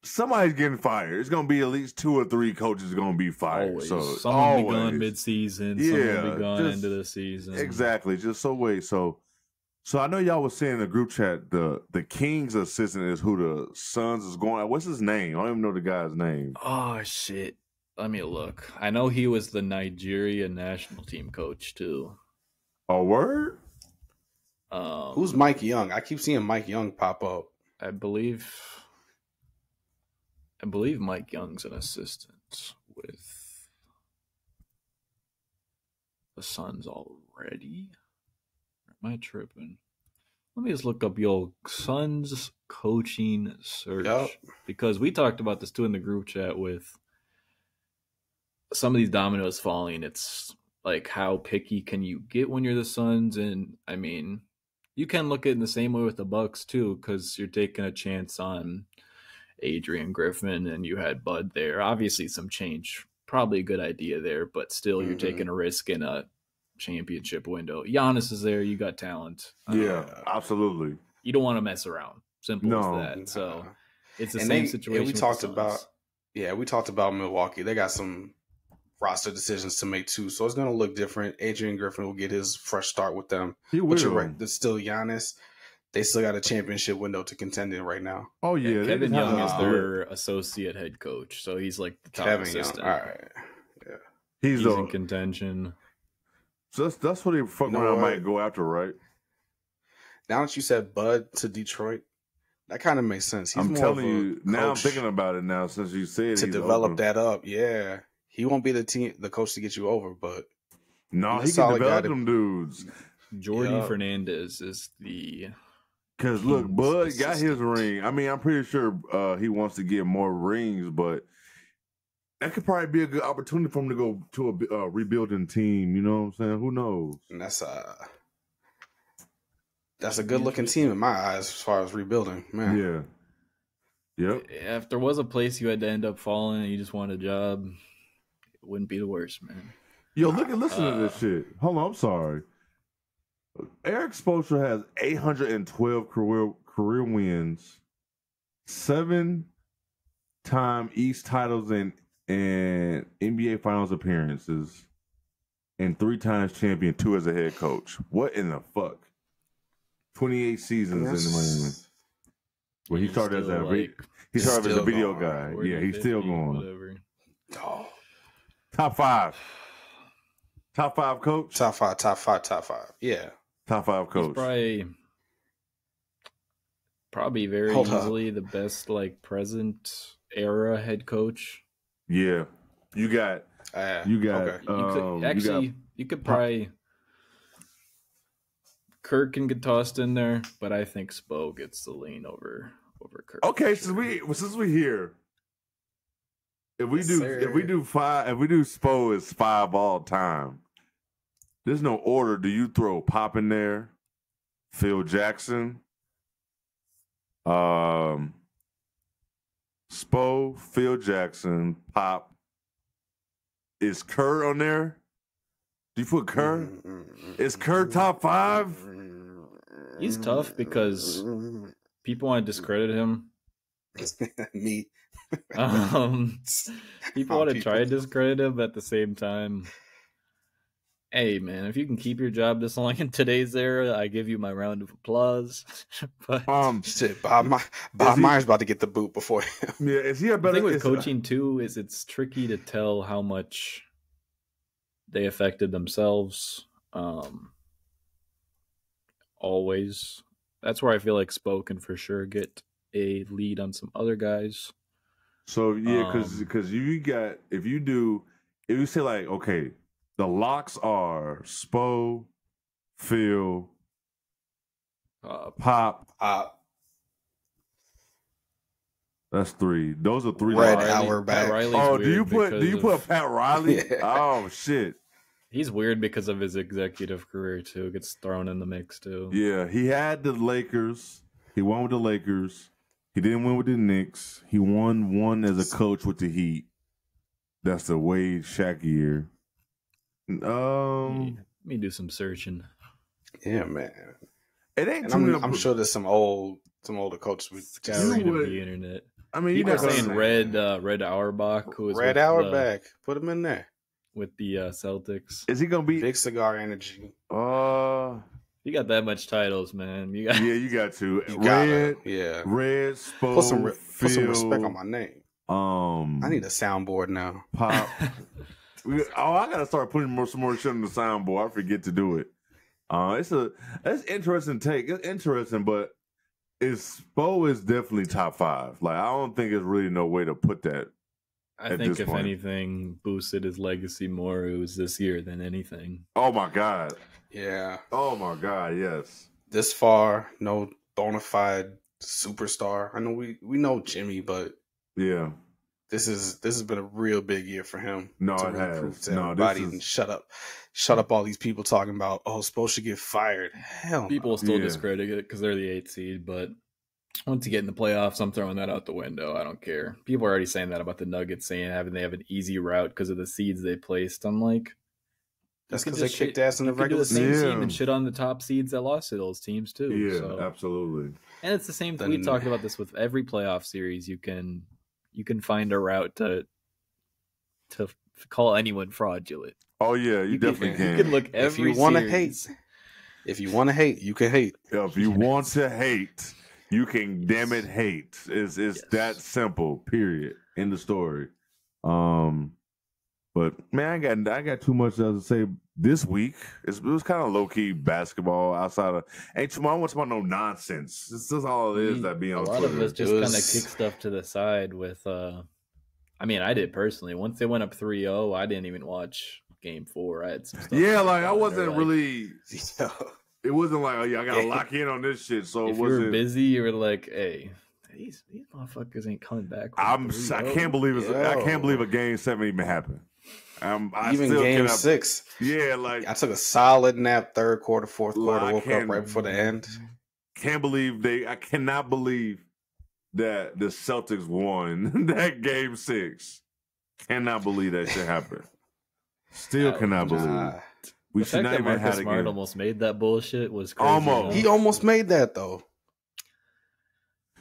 somebody's getting fired. It's gonna be at least 2 or 3 coaches gonna be fired. Always. So Someone will be gone always. mid-season. Yeah, Someone will be gone just- into the season. Exactly. Just so wait. So I know y'all was saying in the group chat the Kings assistant is who the Suns is going. What's his name? I don't even know the guy's name. Oh, shit. Let me look. I know he was the Nigeria national team coach, too. A word? Who's Mike Young? I keep seeing Mike Young pop up. I believe Mike Young's an assistant with the Suns already. Or am I tripping? Let me just look up your Suns coaching search. Yup. Because we talked about this too in the group chat with some of these dominoes falling. It's like, how picky can you get when you're the Suns? And I mean, you can look at it in the same way with the Bucks too, because you're taking a chance on Adrian Griffin and you had Bud there. Obviously some change, probably a good idea there, but still you're taking a risk in a championship window. Giannis is there, you got talent. Yeah, absolutely. You don't want to mess around. Simple No. as that. So it's the And same they- situation. and we with talked the Suns. about we talked about Milwaukee. They got some roster decisions to make too, so it's going to look different. Adrian Griffin will get his fresh start with them. He will. But you're right. There's still Giannis. They still got a championship window to contend in right now. Oh yeah, they Kevin didn't have Young is to- their associate head coach, so he's like the top Kevin Young. assistant. All right. He's He's the in contention. so that's what he fucking You know around what? might go after, right? Now that you said Bud to Detroit, that kind of makes sense. He's I'm more telling of a you now. I'm coach thinking about it now since you said to he's develop open. that up. Yeah, he won't be the coach to get you over, but No, He's he a can solid develop guy to- them dudes. Jordy Yeah. Fernandez is the Because look, King's Bud got his assistant. ring. I mean, I'm pretty sure he wants to get more rings, but that could probably be a good opportunity for him to go to a rebuilding team. You know what I'm saying? Who knows? and that's a good looking team in my eyes as far as rebuilding. Man, Yeah. Yep. if there was a place you had to end up falling and you just want a job, it wouldn't be the worst, man. Yo, listen to this shit. Hold on, I'm sorry. Eric Spoelstra has 812 career wins, 7-time East titles and NBA Finals appearances, and 3 times champion, 2 as a head coach. What in the fuck? 28 seasons in Miami. Well, he started as a video guy. Yeah, he's still going. Whatever. Oh. Top 5. Top 5 coach. Top five. Yeah. Top 5 coach. He's probably very easily the best like present era head coach. Yeah, you got. Okay. You could probably. Kirk can get tossed in there, but I think Spo gets the lean over Kirk. Okay, since we here, if we do Spo as 5 all time, there's no order. Do you throw Pop in there? Phil Jackson, Spo, Phil Jackson, Pop. Is Kerr on there? Do you put Kerr? Is Kerr top 5? He's tough because people want to discredit him. Me. People want to try to discredit him, but at the same time, hey man, if you can keep your job this long in today's era, I give you my round of applause. But shit, Bob Myers about to get the boot before him. Yeah, is he a better? The thing with coaching too is it's tricky to tell how much they affected themselves. Always. That's where I feel like Spo can for sure get a lead on some other guys. So yeah, because you got if you say like okay, the locks are Spo, Phil, Pop. That's 3. Those are 3. Red Auerbach. Oh, do you put Pat Riley? Yeah. Oh shit. He's weird because of his executive career too. Gets thrown in the mix too. Yeah, he had the Lakers. He won with the Lakers. He didn't win with the Knicks. He won one as a coach with the Heat. That's the Wade Shaq year. Let me do some searching. Yeah, man. It ain't. I'm sure there's some older coaches with scouring of the internet. I mean, people are saying Red Auerbach, who is Red Auerbach. Put him in there with the Celtics. Is he gonna be big cigar energy? You got that much titles, man. You got to. Red, Spo, put some respect on my name. I need a soundboard now. Pop. I gotta start putting some more shit on the soundboard. I forget to do it. That's interesting take. It's interesting, but Spo is definitely top 5. Like I don't think there's really no way to put that. I think if anything boosted his legacy more, it was this year than anything. Oh my god. Yeah. Oh my god. Yes. This far, no bona fide superstar. I know we know Jimmy, but yeah, this has been a real big year for him. No, it has. Everybody and shut up all these people talking about Spo should get fired. Hell, people will still discredit it because they're the 8th seed, but once you get in the playoffs, I'm throwing that out the window. I don't care. People are already saying that about the Nuggets, saying they have an easy route because of the seeds they placed. I'm like, that's because they kicked ass in the regular season. Same team and shit on the top seeds that lost to those teams too. Yeah, so. Absolutely. And it's the same thing. We talked about this with every playoff series. You can find a route to call anyone fraudulent. Oh yeah, you definitely can. You can look every. If you want to hate, you can hate. If you want to hate, you can damn it hate. It's that simple. Period. End of story. But man, I got too much to say this week. It was kind of low key basketball outside of. Ain't too much about no nonsense. This is all it is that being on Twitter. A lot of us just kind of kick stuff to the side with. I mean, I did personally. Once they went up 3-0, I didn't even watch Game 4. I had some stuff. Yeah, like I wasn't really. It wasn't like, I gotta lock in on this shit. So if you were busy, you were like, hey. These motherfuckers ain't coming back. I can't believe I can't believe a Game 7 even happened. Even Game 6. Yeah, like I took a solid nap, third quarter, fourth quarter, woke up right before the end. I cannot believe that the Celtics won that Game 6. Cannot believe that shit happened. Still cannot believe. We The should fact not that even Marcus have it Smart again. almost made that bullshit was crazy. Almost. He almost made that though.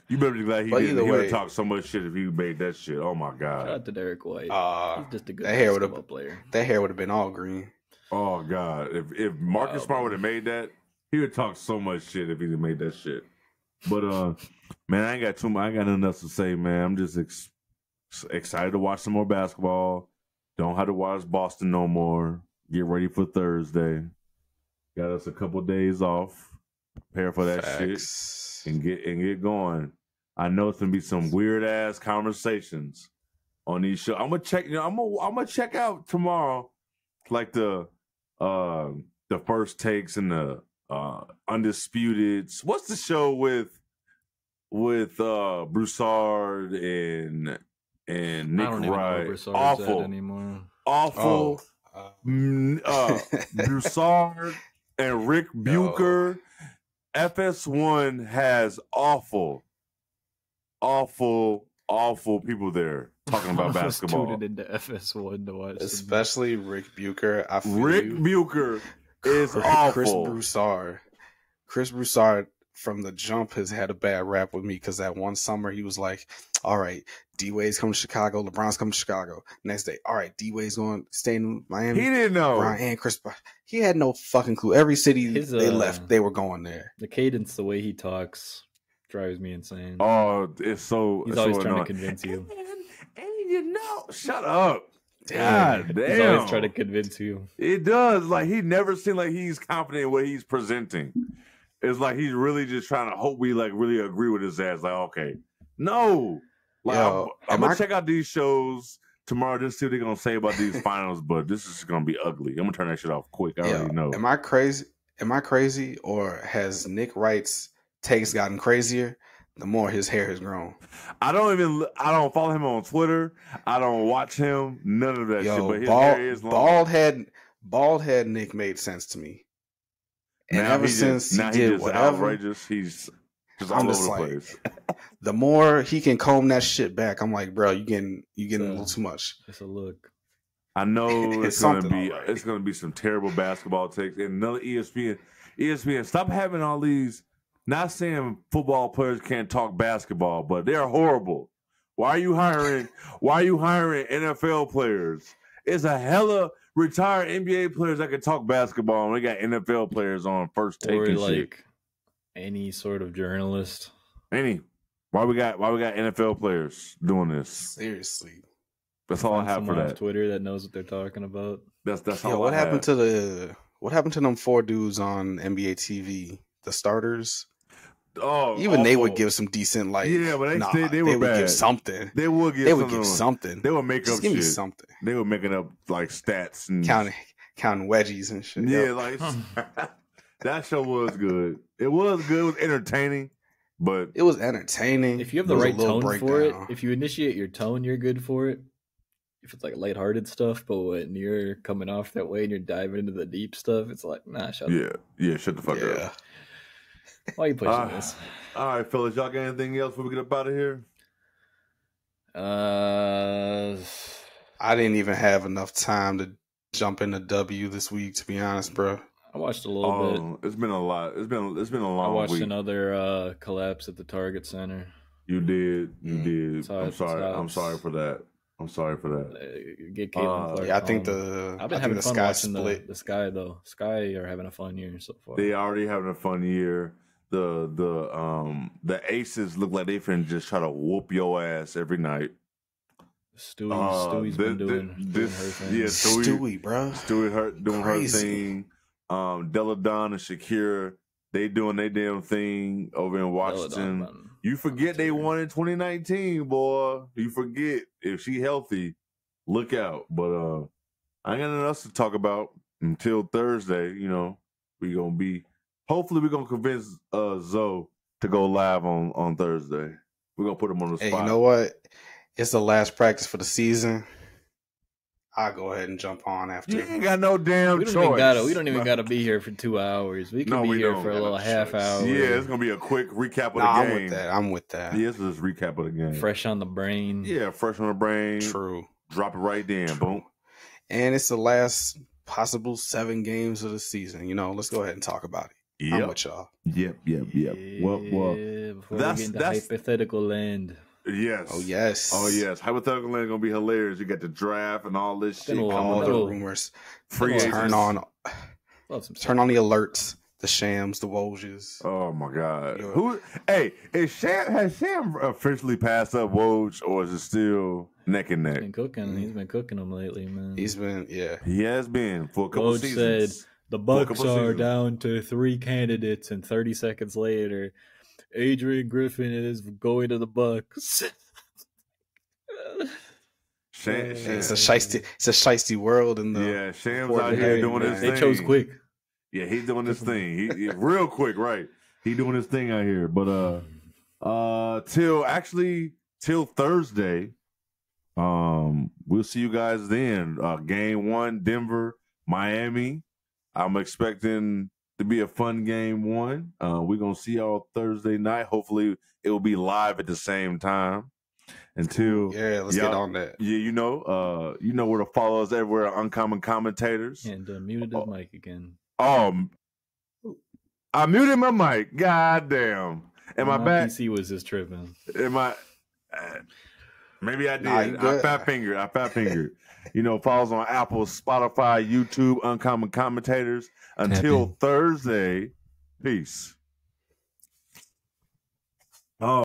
You better be glad he But didn't. either He would way- have talked so much shit if he made that shit. Oh my Shout god. out to Derek White. He's just a good that hair would've- basketball player. That hair would have been all green. Oh god. If Marcus Wow, Smart would man. have made that, he would talk so much shit if he made that shit. But man, I ain't got nothing else to say, man. I'm just excited to watch some more basketball. Don't have to watch Boston no more. Get ready for Thursday. Got us a couple days off. Prepare for that Facts. shit and get going. I know it's gonna be some weird ass conversations on these shows. I'm gonna check. I'm gonna check out tomorrow, like the first takes and the undisputed. What's the show with Broussard and Nick I don't even know Wright? where Broussard's Awful, at anymore. awful. Broussard and Rick Bucher. FS1 has awful people there talking about I was basketball. tuned into FS1 to watch. Especially Rick Bucher. I feel Rick you. Bucher is Chris awful. Broussard. Chris Broussard from the jump has had a bad rap with me because that one summer he was like, all right, D-Wade's coming to Chicago, LeBron's coming to Chicago. Next day, all right, D-Wade's going to stay in Miami. He didn't know. LeBron and Chris. He had no fucking clue. Every city they left, they were going there. The cadence, the way he talks, drives me insane. Oh, it's so. He's it's always so trying annoying. to convince you. And you know, shut up. Damn. God damn. He's always trying to convince you. It does. Like he never seemed like he's confident in what he's presenting. It's like he's really just trying to hope we like really agree with his ass. Like, okay, no. Like Yo, I'm gonna check out these shows tomorrow just see what they're gonna say about these finals. But this is gonna be ugly. I'm gonna turn that shit off quick. I already know. Am I crazy? Or has Nick Wright's takes gotten crazier the more his hair has grown? I don't follow him on Twitter. I don't watch him. None of that shit. But his bald, hair is long. bald head Nick made sense to me. And Now ever he since just, he now did just whatever, outrageous. He's just I'm all just over the like, place. the more he can comb that shit back, I'm like, bro, you getting a little too much. Just a look. I know It's it's gonna something, be all right. it's gonna be some terrible basketball takes. And another ESPN, stop having all these. Not saying football players can't talk basketball, but they're horrible. Why are you hiring NFL players? It's a hella retired NBA players that can talk basketball, and we got NFL players on first take Or and like shit. any sort of journalist. Why we got NFL players doing this? Seriously. That's all I Find have for someone off that. Twitter that knows what they're talking about. That's Yo, all. what I happened have. what happened to them 4 dudes on NBA TV? The starters? Oh, Even they would awful. give some decent Yeah, but they were would bad. give something. They would give. They would give something. They would make Just up give shit. me something. They were making up like stats and Counting wedgies and shit. Yeah, Yo, like that show was good. It was good. It was entertaining, but it was entertaining. If you have There the was a right little tone for it, breakdown. if you initiate your tone, you're good for it. If it's like lighthearted stuff, but when you're coming off that way and you're diving into the deep stuff, it's like, nah, shut up. yeah, shut the fuck Yeah. up. Why are you pushing this? All right, fellas, y'all got anything else before we get up out of here? I didn't even have enough time to jump into W this week, to be honest, bro. I watched a little bit. It's been a lot. It's been a I long watched week. another collapse at the Target Center. You did. It's I'm sorry. I'm sorry for that. Get Caitlin Clark. Yeah, I think home. I I've been think having the fun Sky watching split. the Sky though. Sky are having a fun year so far. They already having a fun year. The Aces look like they finna just try to whoop your ass every night. Stewie's been doing her thing. Yeah, Stewie, bro. Stewie doing Crazy. her thing. Deladon and Shakira, they doing their damn thing over in Washington. Belladonna. You forget they won in 2019, boy. You forget. If she healthy, look out. But I ain't got nothing else to talk about until Thursday. You know, hopefully we're gonna convince Zoe to go live on Thursday. We're gonna put him on the spot. Hey, you know what? It's the last practice for the season. I'll go ahead and jump on after. You ain't got no damn We choice. don't even gotta be here for 2 hours. We can be here for a little half hour. Yeah, it's gonna be a quick recap of the I'm game. with that. I'm with that. Yeah, this is a recap of the game. Fresh on the brain. Yeah, fresh on the brain. True. Drop it right then. Boom. And it's the last possible 7 games of the season. Let's go ahead and talk about it. I'm with y'all. Yep. Well, before we get into hypothetical land. Yes. Oh yes. Hypothetical land gonna be hilarious. You got the draft and all this shit. All the rumors. Free turn on the alerts, the shams, the Wojs. Oh my God. Has Sham officially passed up Woj, or is it still neck and neck? He's been cooking them lately, man. He has been for a couple Woj seasons. Said the Bucks are down to 3 candidates, and 30 seconds later, Adrian Griffin is going to the Bucks. It's a shiesty world in the Sham's out here doing his thing. They chose quick. Yeah, he's doing this thing. He real quick, right? He doing his thing out here. But till Thursday, we'll see you guys then. Game 1, Denver, Miami. I'm expecting to be a fun game 1. We're gonna see y'all Thursday night. Hopefully, it will be live at the same time. Let's get on that. Yeah, you know where to follow us everywhere. Uncommon Commentators. And muted his mic again. I muted my mic. God damn. Am I back? PC was just tripping. Am I? Maybe I did. I fat fingered. Follow us on Apple, Spotify, YouTube, Uncommon Commentators. Until Thursday, peace. Oh.